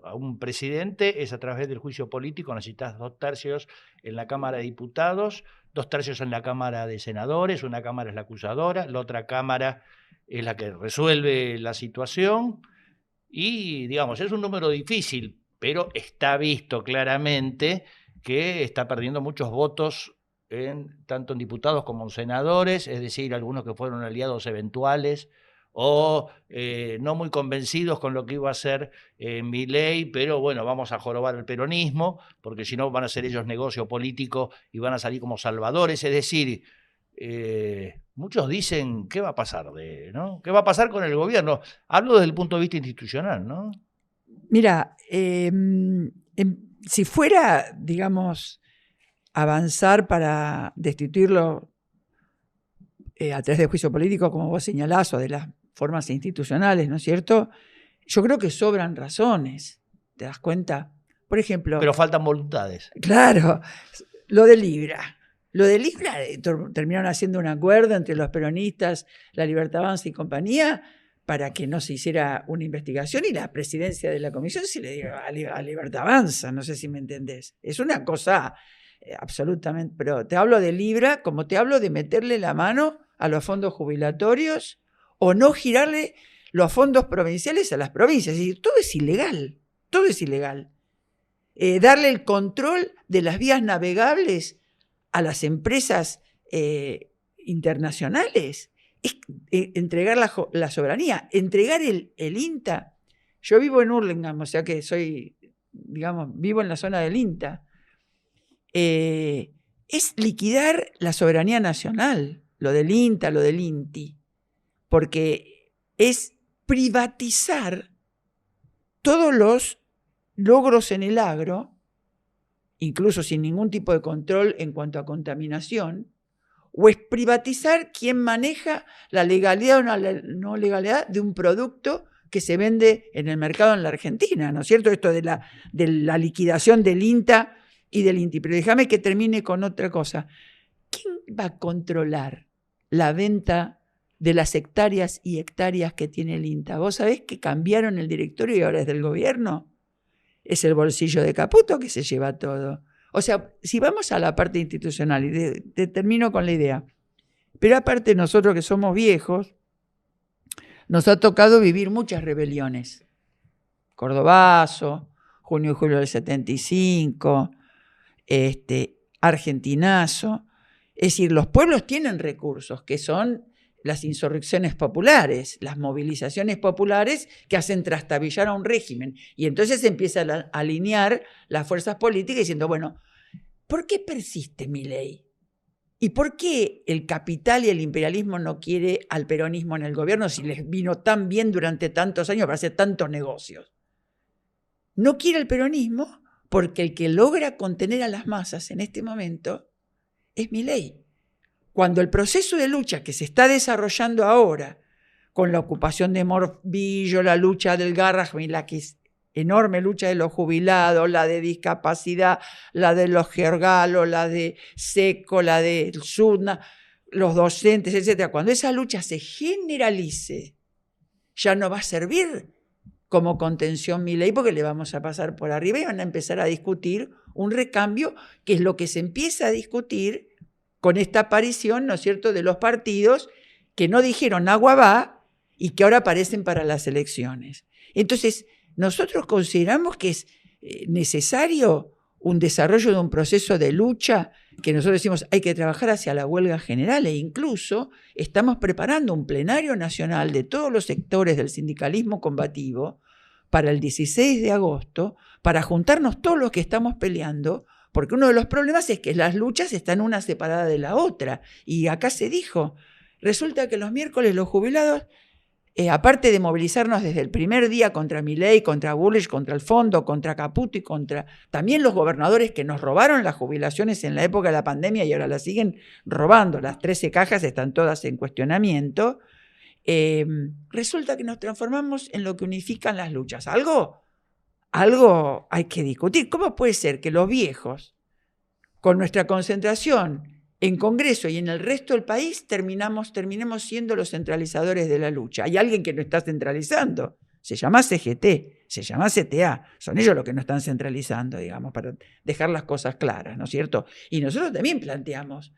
a un presidente es a través del juicio político. Necesitas 2/3 en la Cámara de Diputados, 2/3 en la Cámara de Senadores, una Cámara es la acusadora, la otra Cámara es la que resuelve la situación y, digamos, es un número difícil, pero está visto claramente que está perdiendo muchos votos tanto en diputados como en senadores, es decir, algunos que fueron aliados eventuales o no muy convencidos con lo que iba a hacer Milei, pero bueno, vamos a jorobar el peronismo, porque si no van a hacer ellos negocio político y van a salir como salvadores, es decir, muchos dicen, ¿qué va a pasar? ¿No? ¿Qué va a pasar con el gobierno? Hablo desde el punto de vista institucional, ¿no? Mira, si fuera, digamos, avanzar para destituirlo a través del juicio político, como vos señalás, o de las formas institucionales, ¿no es cierto? Yo creo que sobran razones, ¿te das cuenta? Por ejemplo... Pero faltan voluntades. Claro, lo de Libra. Lo de Libra terminaron haciendo un acuerdo entre los peronistas, la Libertad Avanza y compañía, para que no se hiciera una investigación y la presidencia de la comisión se le dio a Libertad Avanza, no sé si me entendés. Es una cosa absolutamente... Pero te hablo de Libra como te hablo de meterle la mano a los fondos jubilatorios o no girarle los fondos provinciales a las provincias. Es decir, todo es ilegal, todo es ilegal. Darle el control de las vías navegables a las empresas internacionales es entregar la soberanía, entregar el INTA. Yo vivo en Hurlingham, o sea que soy, digamos, vivo en la zona del INTA. Es liquidar la soberanía nacional, lo del INTA, lo del INTI, porque es privatizar todos los logros en el agro, incluso sin ningún tipo de control en cuanto a contaminación, o es privatizar quién maneja la legalidad o no legalidad de un producto que se vende en el mercado en la Argentina, ¿no es cierto? Esto de la liquidación del INTA y del INTI. Pero déjame que termine con otra cosa. ¿Quién va a controlar la venta de las hectáreas y hectáreas que tiene el INTA? ¿Vos sabés que cambiaron el directorio y ahora es del gobierno? Es el bolsillo de Caputo que se lleva todo. O sea, si vamos a la parte institucional, y termino con la idea, pero aparte nosotros que somos viejos, nos ha tocado vivir muchas rebeliones. Cordobazo, junio y julio del 75, Argentinazo. Es decir, los pueblos tienen recursos, que son las insurrecciones populares, las movilizaciones populares que hacen trastabillar a un régimen. Y entonces se empiezan a alinear las fuerzas políticas diciendo, bueno, ¿por qué persiste Milei? ¿Y por qué el capital y el imperialismo no quiere al peronismo en el gobierno si les vino tan bien durante tantos años para hacer tantos negocios? No quiere el peronismo porque el que logra contener a las masas en este momento es Milei. Cuando el proceso de lucha que se está desarrollando ahora, con la ocupación de Morbillo, la lucha del Garrahan, la que es enorme lucha de los jubilados, la de discapacidad, la de los georgalos, la de SECO, la de SUDNA, los docentes, etc. Cuando esa lucha se generalice, ya no va a servir como contención Milei porque le vamos a pasar por arriba y van a empezar a discutir un recambio, que es lo que se empieza a discutir con esta aparición, ¿no es cierto?, de los partidos que no dijeron agua va y que ahora aparecen para las elecciones. Entonces, nosotros consideramos que es necesario un desarrollo de un proceso de lucha que nosotros decimos hay que trabajar hacia la huelga general, e incluso estamos preparando un plenario nacional de todos los sectores del sindicalismo combativo para el 16 de agosto, para juntarnos todos los que estamos peleando, porque uno de los problemas es que las luchas están una separada de la otra. Y acá se dijo, resulta que los miércoles los jubilados, aparte de movilizarnos desde el primer día contra Milei, contra Bullrich, contra el fondo, contra Caputo y contra también los gobernadores que nos robaron las jubilaciones en la época de la pandemia y ahora las siguen robando, las 13 cajas están todas en cuestionamiento, resulta que nos transformamos en lo que unifican las luchas. Algo hay que discutir. ¿Cómo puede ser que los viejos, con nuestra concentración en Congreso y en el resto del país, terminemos siendo los centralizadores de la lucha? Hay alguien que no está centralizando. Se llama CGT, se llama CTA. Son ellos los que no están centralizando, digamos, para dejar las cosas claras, ¿no es cierto? Y nosotros también planteamos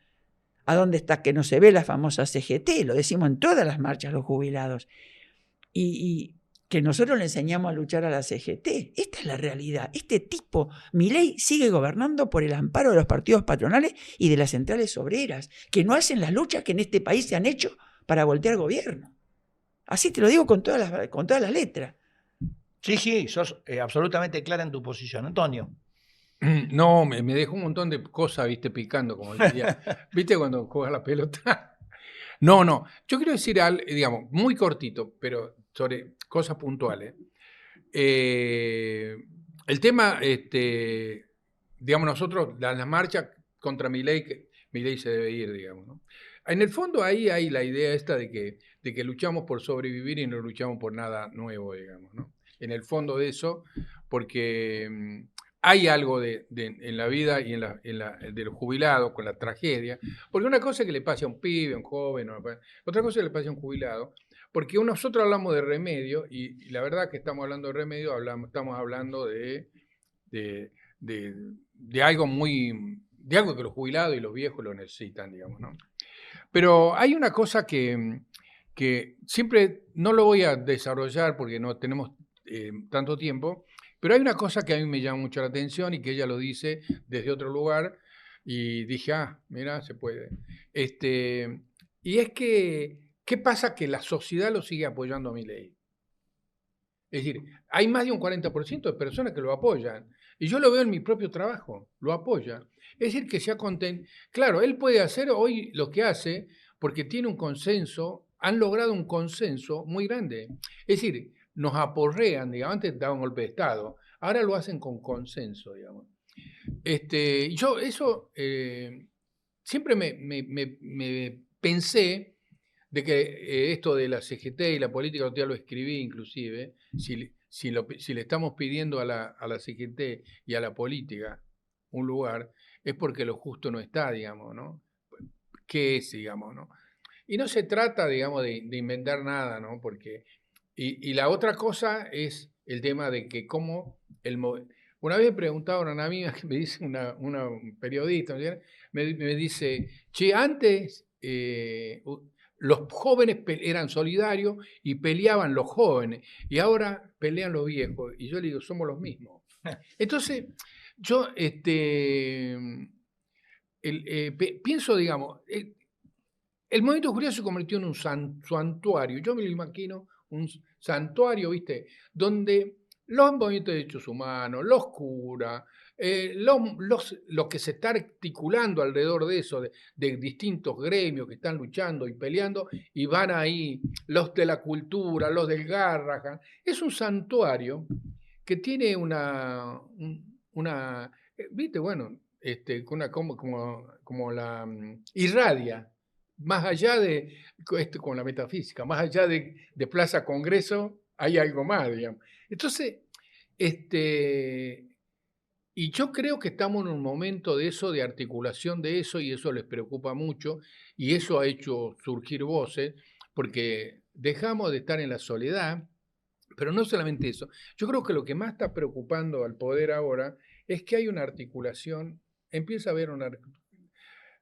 a dónde está que no se ve la famosa CGT. Lo decimos en todas las marchas los jubilados. Y que nosotros le enseñamos a luchar a la CGT. Esta es la realidad. Este tipo, Milei, sigue gobernando por el amparo de los partidos patronales y de las centrales obreras, que no hacen las luchas que en este país se han hecho para voltear gobierno. Así te lo digo con todas las letras. Sí, sos absolutamente clara en tu posición. Antonio. No, me dejó un montón de cosas, viste, picando, como decía. ¿Viste cuando juegas la pelota? No. Yo quiero decir algo, digamos, muy cortito, pero sobre cosas puntuales. El tema, digamos, nosotros, la marcha contra Milei, que Milei se debe ir, digamos, ¿no? En el fondo ahí hay la idea esta de que luchamos por sobrevivir y no luchamos por nada nuevo, digamos, ¿no? En el fondo de eso, porque hay algo en la vida y de los jubilados con la tragedia, porque una cosa es que le pase a un pibe, a un joven, otra cosa es que le pase a un jubilado, porque nosotros hablamos de remedio y la verdad que estamos hablando de remedio, estamos hablando de algo de algo que los jubilados y los viejos lo necesitan, digamos, ¿no? Pero hay una cosa que siempre no lo voy a desarrollar porque no tenemos tanto tiempo, pero hay una cosa que a mí me llama mucho la atención y que ella lo dice desde otro lugar y dije, mira, se puede. Y es que, ¿qué pasa? Que la sociedad lo sigue apoyando a Milei. Es decir, hay más de un 40% de personas que lo apoyan. Y yo lo veo en mi propio trabajo, lo apoya. Es decir, que se ha contenido. Claro, él puede hacer hoy lo que hace porque tiene un consenso, han logrado un consenso muy grande. Es decir, nos aporrean, digamos, antes daban golpe de Estado, ahora lo hacen con consenso, digamos. Yo eso siempre me pensé de que esto de la CGT y la política, ya lo escribí inclusive, si le estamos pidiendo a la CGT y a la política un lugar, es porque lo justo no está, digamos, ¿no? ¿Qué es, digamos, no? Y no se trata, digamos, de inventar nada, ¿no? Porque, y la otra cosa es el tema de que cómo una vez me preguntaron a una amiga que me dice una periodista, ¿no? me dice, che, antes los jóvenes eran solidarios y peleaban los jóvenes, y ahora pelean los viejos. Y yo le digo, somos los mismos. Entonces, yo pienso, digamos, el movimiento jubilado se convirtió en un santuario. Yo me lo imagino un santuario, ¿viste? Donde los movimientos de derechos humanos, los curas, lo que se está articulando alrededor de eso, de distintos gremios que están luchando y peleando, y van ahí los de la cultura, los del Garrahan. Es un santuario que tiene una ¿viste? Bueno, como la irradia, más allá de esto con la metafísica, más allá de Plaza Congreso, hay algo más, digamos. Entonces, y yo creo que estamos en un momento de eso, de articulación de eso, y eso les preocupa mucho, y eso ha hecho surgir voces, porque dejamos de estar en la soledad, pero no solamente eso. Yo creo que lo que más está preocupando al poder ahora es que hay una articulación, empieza a haber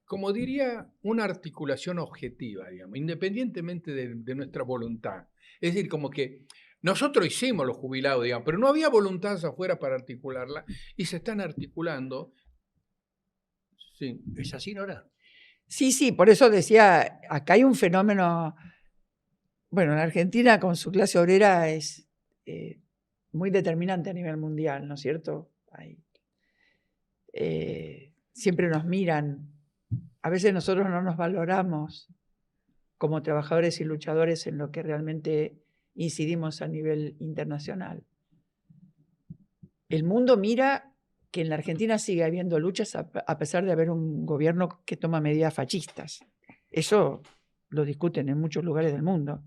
como diría, una articulación objetiva, digamos, independientemente de nuestra voluntad. Es decir, como que nosotros hicimos los jubilados, digamos, pero no había voluntad afuera para articularla, y se están articulando. Sí. ¿Es así, Nora? Sí, por eso decía, acá hay un fenómeno, bueno, en Argentina con su clase obrera es muy determinante a nivel mundial, ¿no es cierto? Siempre nos miran, a veces nosotros no nos valoramos como trabajadores y luchadores en lo que realmente incidimos a nivel internacional. El mundo mira que en la Argentina sigue habiendo luchas a pesar de haber un gobierno que toma medidas fascistas. Eso lo discuten en muchos lugares del mundo.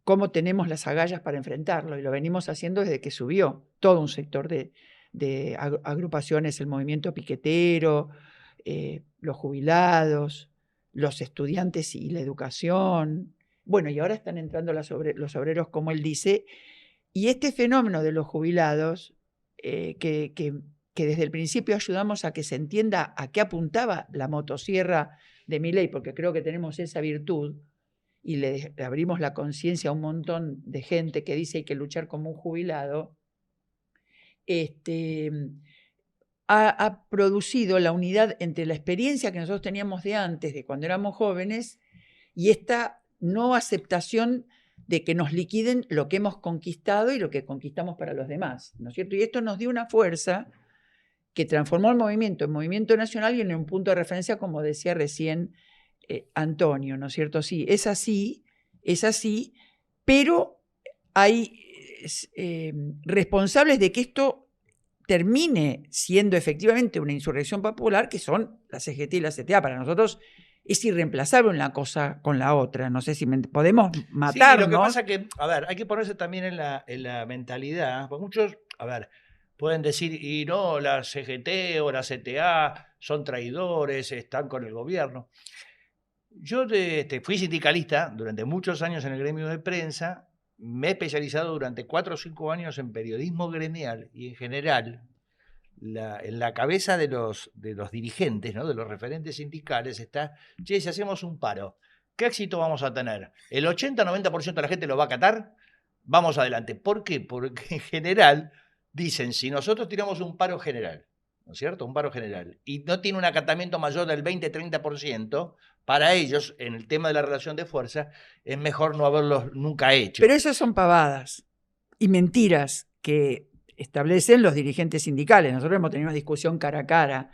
Cómo tenemos las agallas para enfrentarlo, y lo venimos haciendo desde que subió todo un sector de agrupaciones, el movimiento piquetero, los jubilados, los estudiantes y la educación. Bueno, y ahora están entrando los obreros, como él dice, y este fenómeno de los jubilados, que desde el principio ayudamos a que se entienda a qué apuntaba la motosierra de Milei, porque creo que tenemos esa virtud, y le abrimos la conciencia a un montón de gente que dice hay que luchar como un jubilado, ha producido la unidad entre la experiencia que nosotros teníamos de antes, de cuando éramos jóvenes, y esta no aceptación de que nos liquiden lo que hemos conquistado y lo que conquistamos para los demás, ¿no es cierto? Y esto nos dio una fuerza que transformó el movimiento en movimiento nacional y en un punto de referencia, como decía recién Antonio, ¿no es cierto? Sí, es así, pero hay responsables de que esto termine siendo efectivamente una insurrección popular, que son la CGT y la CTA. Para nosotros es irreemplazable una cosa con la otra. No sé si podemos matarnos. Sí, lo que pasa es que, a ver, hay que ponerse también en la mentalidad, porque muchos, a ver, pueden decir, y no, la CGT o la CTA son traidores, están con el gobierno. Yo fui sindicalista durante muchos años en el gremio de prensa, me he especializado durante 4 o 5 años en periodismo gremial, y en general en la cabeza de los dirigentes, ¿no?, de los referentes sindicales está, che, si hacemos un paro, ¿qué éxito vamos a tener? ¿El 80-90% de la gente lo va a acatar? Vamos adelante. ¿Por qué? Porque en general dicen, si nosotros tiramos un paro general, ¿no es cierto? Un paro general, y no tiene un acatamiento mayor del 20-30%, para ellos, en el tema de la relación de fuerza, es mejor no haberlos nunca hecho. Pero esas son pavadas y mentiras que establecen los dirigentes sindicales. Nosotros hemos tenido una discusión cara a cara.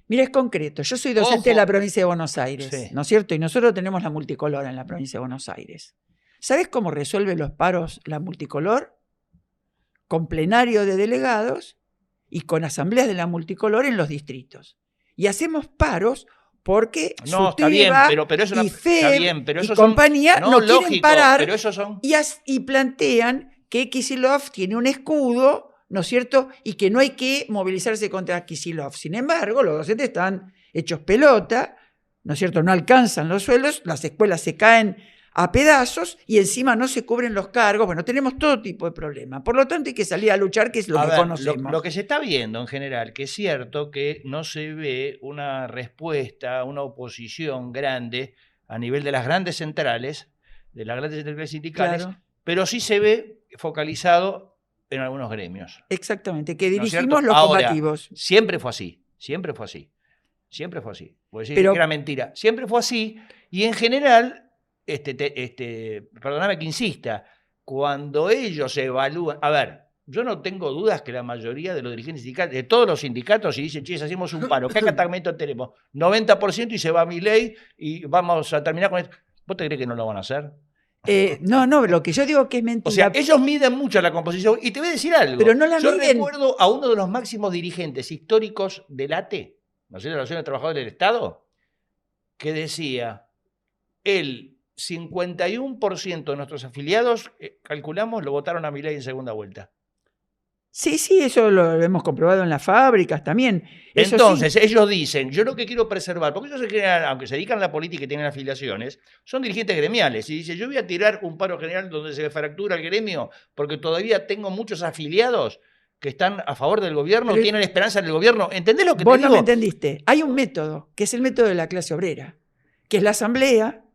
Mira, es concreto. Yo soy docente de la provincia de Buenos Aires, sí, ¿no es cierto? Y nosotros tenemos la multicolor en la provincia de Buenos Aires. ¿Sabés cómo resuelve los paros la multicolor? Con plenario de delegados y con asambleas de la multicolor en los distritos. Y hacemos paros porque No, está bien, SUTEBA pero eso no, y está FEB bien, pero y esos son, compañía no quieren lógico, parar pero esos son y plantean que Kicillof tiene un escudo, ¿no es cierto? Y que no hay que movilizarse contra Kicillof. Sin embargo, los docentes están hechos pelota, ¿no es cierto? No alcanzan los sueldos, las escuelas se caen a pedazos y encima no se cubren los cargos. Bueno, tenemos todo tipo de problemas. Por lo tanto, hay que salir a luchar, que es lo A que ver, conocemos. lo que se está viendo en general, que es cierto que no se ve una respuesta, una oposición grande a nivel de las grandes centrales, sindicales, Claro. pero sí se ve focalizado en algunos gremios. Exactamente, que ¿No es dirigimos cierto? los Ahora, combativos. siempre fue así, siempre fue así, siempre fue así. Voy a decir Pero- que era mentira, siempre fue así, y en general, perdóname que insista, cuando ellos evalúan, a ver, yo no tengo dudas que la mayoría de los dirigentes sindicales, de todos los sindicatos, si dicen, che, hacemos un paro, ¿qué acatamiento tenemos? 90% y se va Milei y vamos a terminar con esto. ¿Vos te crees que no lo van a hacer? No, lo que yo digo que es mentira. O sea, ellos miden mucho la composición. Y te voy a decir algo. Pero no la Yo miden. recuerdo a uno de los máximos dirigentes históricos del ATE, ¿no es cierto? La Asociación de Trabajadores del Estado, que decía, el 51% de nuestros afiliados, calculamos, lo votaron a Milei en segunda vuelta. Sí, eso lo hemos comprobado en las fábricas también. Eso Entonces, sí. ellos dicen, yo lo que quiero preservar, porque ellos, aunque se dedican a la política y tienen afiliaciones, son dirigentes gremiales. Y dicen, yo voy a tirar un paro general donde se fractura el gremio, porque todavía tengo muchos afiliados que están a favor del gobierno, Pero tienen esperanza en el gobierno. ¿Entendés lo que Vos te no digo? me entendiste. Hay un método, que es el método de la clase obrera, que es la asamblea,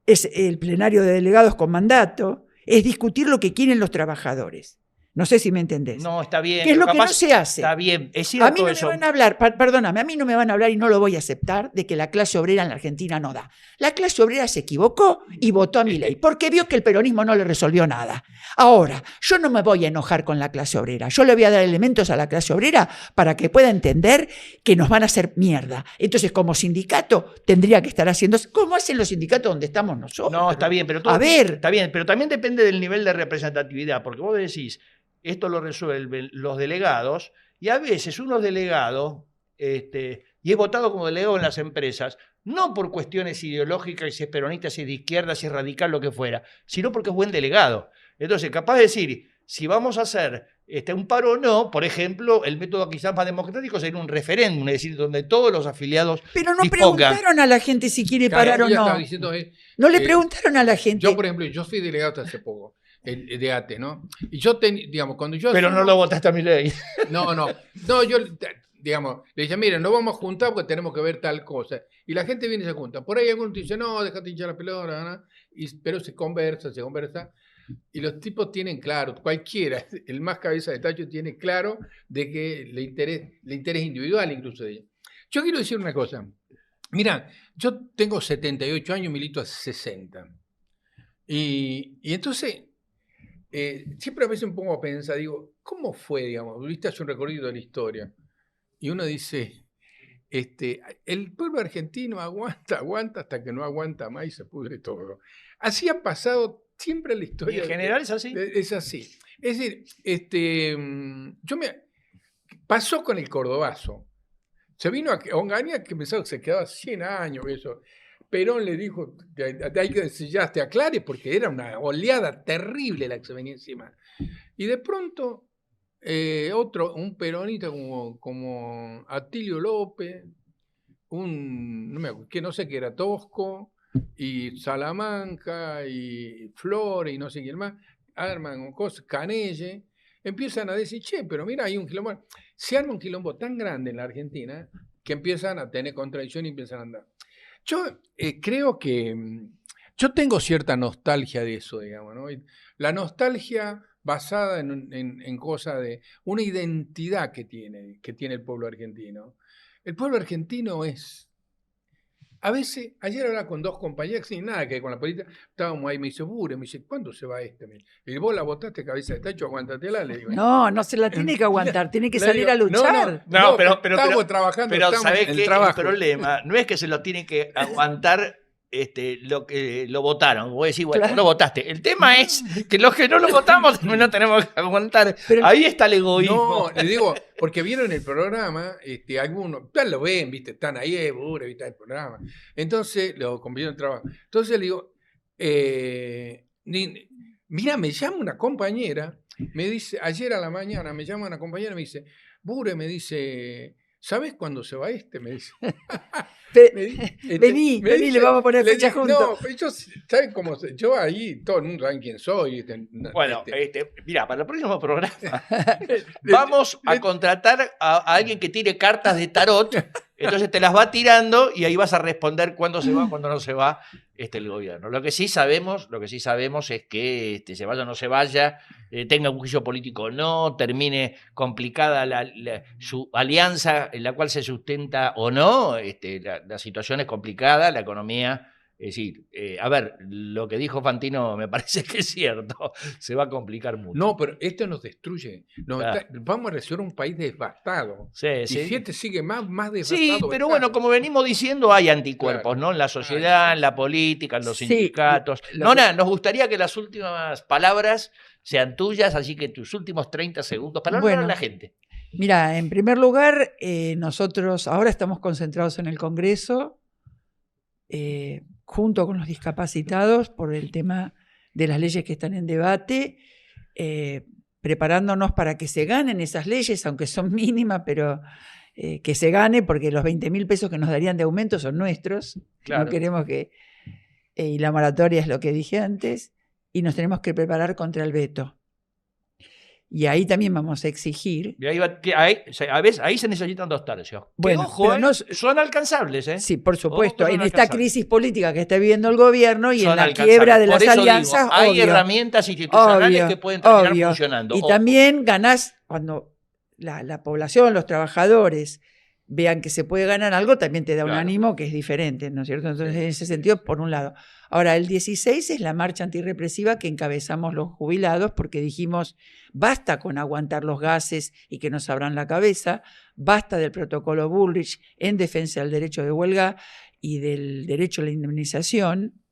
es el plenario de delegados con mandato, es discutir lo que quieren los trabajadores. No sé si me entendés. No, está bien. ¿Qué es pero lo que capaz no se hace? Está bien, es A cierto mí no eso. me van a hablar, perdóname, a mí no me van a hablar y no lo voy a aceptar de que la clase obrera en la Argentina no da. La clase obrera se equivocó y votó a Milei porque vio que el peronismo no le resolvió nada. Ahora, yo no me voy a enojar con la clase obrera. Yo le voy a dar elementos a la clase obrera para que pueda entender que nos van a hacer mierda. Entonces, como sindicato, tendría que estar haciendo como hacen los sindicatos donde estamos nosotros. No, está bien, pero todo, A ver. está bien, pero también depende del nivel de representatividad, porque vos decís, esto lo resuelven los delegados, y a veces unos delegados, y es votado como delegado en las empresas, no por cuestiones ideológicas, si es peronista, si es de izquierda, si es radical, lo que fuera, sino porque es buen delegado. Entonces, capaz de decir, si vamos a hacer un paro o no, por ejemplo, el método quizás más democrático sería un referéndum, es decir, donde todos los afiliados Pero no dispongan. Preguntaron a la gente si quiere Claro, parar o yo no. estaba diciendo, No le preguntaron a la gente. Yo, por ejemplo, yo fui delegado hasta hace poco, el de ATE, ¿no? Y yo, digamos, cuando yo... Pero no lo votaste a Milei. No, yo, digamos, le dije, miren, no vamos a juntar porque tenemos que ver tal cosa. Y la gente viene y se junta. Por ahí algunos dicen, no, déjate hinchar la pelota, ¿no? Pero se conversa. Y los tipos tienen claro, cualquiera, el más cabeza de tacho tiene claro de que le interés individual incluso de ellos. Yo quiero decir una cosa. Mira, yo tengo 78 años, milito a 60. Y entonces, siempre a veces me pongo a pensar, digo, ¿cómo fue, digamos? Viste, hace un recorrido de la historia. Y uno dice, el pueblo argentino aguanta hasta que no aguanta más y se pudre todo. Así ha pasado siempre en la Y historia. en general es así. Es así. Es decir, pasó con el cordobazo. Se vino a Onganía que pensaba que se quedaba 100 años, eso. Perón le dijo, hay que decir, ya te aclare, porque era una oleada terrible la que se venía encima. Y de pronto, un peronista como Atilio López, que no sé qué era, Tosco, y Salamanca, y Flores, y no sé quién más, arman cosas, Canelle, empiezan a decir, che, pero mira, hay un quilombo. Se arma un quilombo tan grande en la Argentina que empiezan a tener contradicción y empiezan a andar. Yo creo que yo tengo cierta nostalgia de eso, digamos, ¿no? La nostalgia basada en cosas de una identidad que tiene el pueblo argentino. El pueblo argentino es... A veces, ayer hablaba con dos compañeros sin nada que ver con la política, estábamos ahí, me dice, Bure, me dice, ¿cuándo se va este? Y vos la votaste cabeza de tacho, aguántatela, le digo. No se la tiene que aguantar, tiene que salir a luchar. Pero estamos trabajando. Pero estamos ¿sabés en qué? el trabajo. El problema no es que se lo tiene que aguantar lo que lo votaron. Voy a decir, bueno, Claro. no lo votaste. El tema es que los que no lo votamos no tenemos que aguantar. Pero- Ahí está el egoísmo. No, le digo, porque vieron el programa, algunos, ya lo ven, viste, están ahí, Bure, viste el programa. Entonces, los compañeros de trabajo. Entonces le digo, mira, me llama una compañera, me dice, ayer a la mañana me llama una compañera y me dice, Bure, me dice, ¿sabes cuándo se va este? Me dice. Vení, le vamos a poner fecha juntos. No, pero yo, ¿saben cómo? Yo ahí, todo el mundo sabe quién soy. Bueno, mira, para el próximo programa vamos a contratar a alguien que tire cartas de tarot. Entonces te las va tirando y ahí vas a responder cuándo se va, cuándo no se va el gobierno. Lo que sí sabemos es que se vaya o no se vaya, tenga un juicio político o no, termine complicada su alianza en la cual se sustenta o no, la situación es complicada, la economía. Es decir, a ver, lo que dijo Fantino me parece que es cierto, se va a complicar mucho. No, pero esto nos destruye. Claro. Vamos a recibir un país devastado. Sí, Y sí. si este sigue más devastado. Sí, pero está. bueno, como venimos diciendo, hay anticuerpos, Claro. ¿no? En la sociedad, en la política, en los Sí, sindicatos. lo Nora, nos gustaría que las últimas palabras sean tuyas, así que tus últimos 30 segundos para hablar a Bueno. la gente. Mira, en primer lugar, nosotros ahora estamos concentrados en el Congreso, junto con los discapacitados, por el tema de las leyes que están en debate, preparándonos para que se ganen esas leyes, aunque son mínimas, pero que se gane, porque los 20.000 pesos que nos darían de aumento son nuestros. Claro. No queremos que... y la moratoria es lo que dije antes, y nos tenemos que preparar contra el veto. Y ahí también vamos a exigir. Y ahí se necesitan 2 tercios. Bueno, Que, ojo, pero no- son alcanzables, ¿eh? Sí, por supuesto, Ojo, son en esta alcanzables. crisis política que está viviendo el gobierno y Son en la alcanzables. quiebra de Por las eso digo, alianzas, hay obvio, herramientas institucionales obvio, que pueden terminar obvio. funcionando. Y Ojo. también ganás, cuando la población, los trabajadores vean que se puede ganar algo, también te da un Claro. ánimo que es diferente, ¿no es cierto? Entonces, en ese sentido, por un lado. Ahora, el 16 es la marcha antirrepresiva que encabezamos los jubilados porque dijimos, basta con aguantar los gases y que nos abran la cabeza, basta del protocolo Bullrich en defensa del derecho de huelga y del derecho a la indemnización.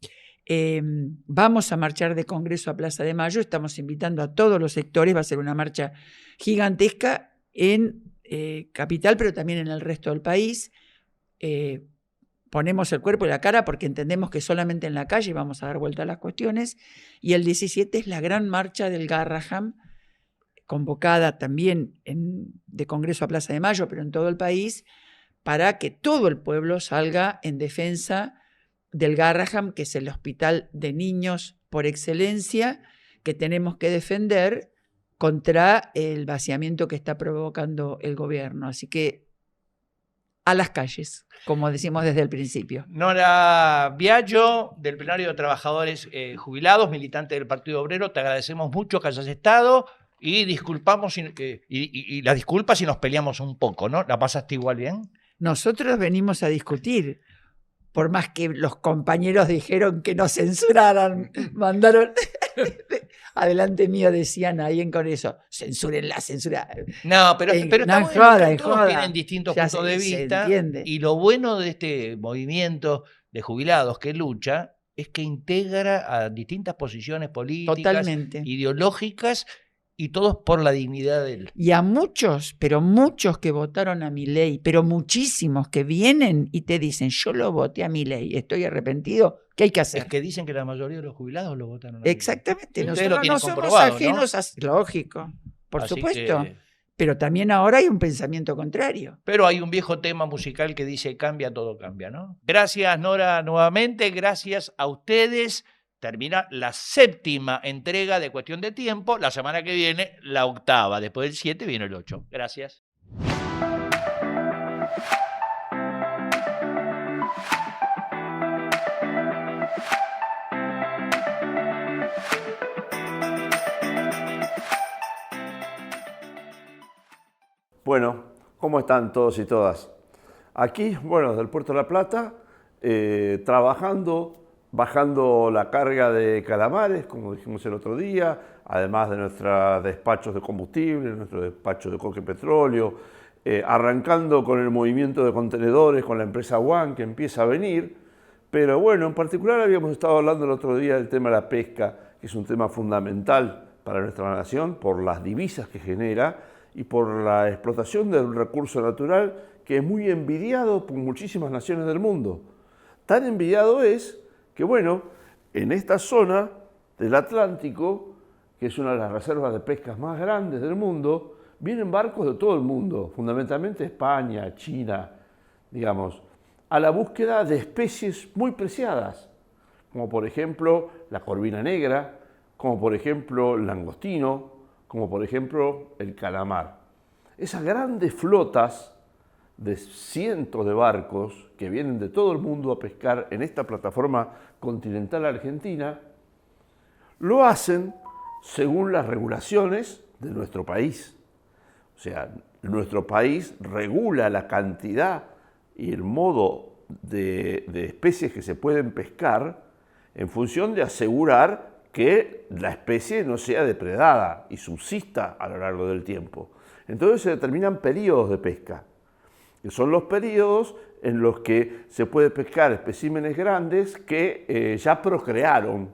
Vamos a marchar de Congreso a Plaza de Mayo, estamos invitando a todos los sectores, va a ser una marcha gigantesca en Capital, pero también en el resto del país. Ponemos el cuerpo y la cara porque entendemos que solamente en la calle vamos a dar vuelta a las cuestiones. Y el 17 es la gran marcha del Garrahan, convocada también de Congreso a Plaza de Mayo, pero en todo el país, para que todo el pueblo salga en defensa del Garrahan, que es el hospital de niños por excelencia, que tenemos que defender contra el vaciamiento que está provocando el gobierno. Así que a las calles, como decimos desde el principio. Nora Biagio, del Plenario de Trabajadores Jubilados, militante del Partido Obrero, te agradecemos mucho que hayas estado y disculpamos y las disculpas si nos peleamos un poco, ¿no? ¿La pasaste igual bien? Nosotros venimos a discutir, por más que los compañeros dijeron que nos censuraran, mandaron... Adelante mío decían ahí en Congreso, censúrenla, censura. No, pero no, estamos joda, que todos joda. tienen distintos Ya puntos de se vista. entiende. Y lo bueno de este movimiento de jubilados que lucha es que integra a distintas posiciones políticas, Totalmente. ideológicas, y todos por la dignidad del... Y a muchos, pero muchos que votaron a Milei, pero muchísimos que vienen y te dicen, yo lo voté a Milei, estoy arrepentido, ¿qué hay que hacer? Es que dicen que la mayoría de los jubilados lo votaron a Milei. Exactamente, Ustedes nosotros lo tienen no somos comprobado, ajenos a... Lógico, por Así supuesto. que- Pero también ahora hay un pensamiento contrario. Pero hay un viejo tema musical que dice cambia, todo cambia, ¿no? Gracias, Nora, nuevamente. Gracias a ustedes. Termina la 7ª entrega de Cuestión de Tiempo. La semana que viene, la 8ª. Después del 7 viene el 8. Gracias. Bueno, ¿cómo están todos y todas? Aquí, bueno, desde el Puerto de la Plata, trabajando, bajando la carga de calamares, como dijimos el otro día, además de nuestros despachos de combustible, nuestro despacho de coque petróleo, arrancando con el movimiento de contenedores con la empresa One que empieza a venir, Pero bueno, en particular habíamos estado hablando el otro día del tema de la pesca, que es un tema fundamental para nuestra nación por las divisas que genera y por la explotación de un recurso natural que es muy envidiado por muchísimas naciones del mundo. Tan envidiado es que, bueno, en esta zona del Atlántico, que es una de las reservas de pescas más grandes del mundo, vienen barcos de todo el mundo, fundamentalmente España, China, digamos, a la búsqueda de especies muy preciadas, como por ejemplo la corvina negra, como por ejemplo el langostino, como por ejemplo el calamar. Esas grandes flotas de cientos de barcos que vienen de todo el mundo a pescar en esta plataforma continental argentina, lo hacen según las regulaciones de nuestro país. O sea, nuestro país regula la cantidad y el modo de especies que se pueden pescar en función de asegurar que la especie no sea depredada y subsista a lo largo del tiempo. Entonces se determinan periodos de pesca, que son los periodos en los que se puede pescar especímenes grandes que ya procrearon.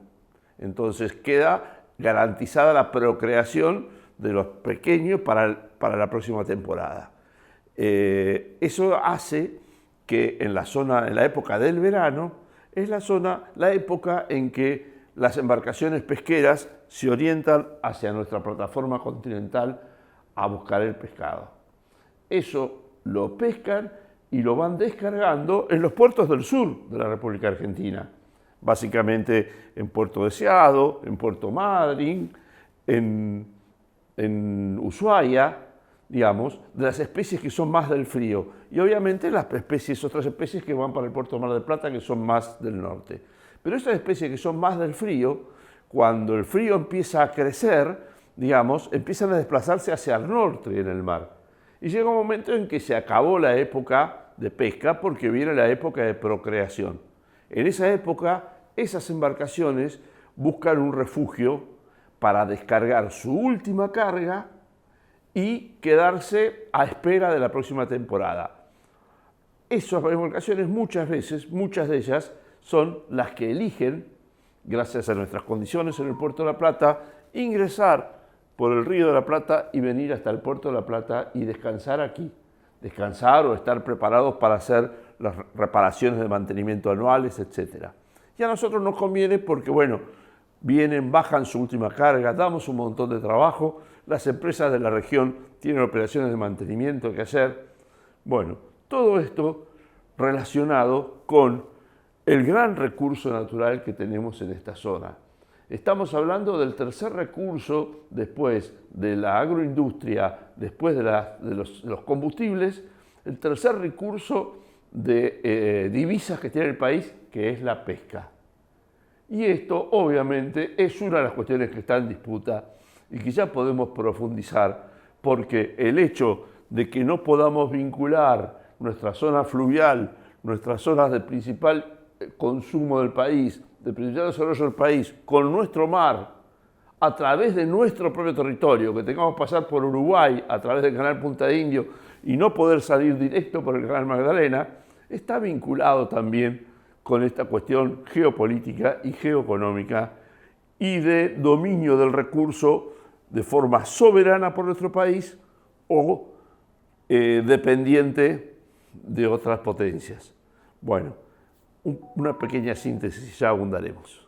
Entonces queda garantizada la procreación de los pequeños para la próxima temporada. Eso hace que en la época del verano, es la época en que las embarcaciones pesqueras se orientan hacia nuestra plataforma continental a buscar el pescado. Eso lo pescan y lo van descargando en los puertos del sur de la República Argentina, básicamente en Puerto Deseado, en Puerto Madryn, en Ushuaia, digamos, de las especies que son más del frío, y obviamente las otras especies que van para el puerto de Mar del Plata, que son más del norte. Pero estas especies que son más del frío, cuando el frío empieza a crecer, digamos, empiezan a desplazarse hacia el norte en el mar. Y llega un momento en que se acabó la época de pesca porque viene la época de procreación. En esa época, esas embarcaciones buscan un refugio para descargar su última carga y quedarse a espera de la próxima temporada. Esas embarcaciones muchas de ellas, son las que eligen, gracias a nuestras condiciones en el Puerto de la Plata, ingresar por el Río de la Plata y venir hasta el Puerto de la Plata y descansar aquí. Descansar o estar preparados para hacer las reparaciones de mantenimiento anuales, etc. Y a nosotros nos conviene porque, bueno, vienen, bajan su última carga, damos un montón de trabajo, las empresas de la región tienen operaciones de mantenimiento que hacer. Bueno, todo esto relacionado con el gran recurso natural que tenemos en esta zona. Estamos hablando del tercer recurso después de la agroindustria, después de los combustibles, el tercer recurso de divisas que tiene el país, que es la pesca. Y esto, obviamente, es una de las cuestiones que está en disputa y que ya podemos profundizar, porque el hecho de que no podamos vincular nuestra zona fluvial, nuestras zonas de principal consumo del país, de principal desarrollo del país, con nuestro mar, a través de nuestro propio territorio, que tengamos que pasar por Uruguay a través del canal Punta Indio y no poder salir directo por el canal Magdalena, está vinculado también con esta cuestión geopolítica y geoeconómica y de dominio del recurso de forma soberana por nuestro país o dependiente de otras potencias. Bueno, una pequeña síntesis y ya abundaremos.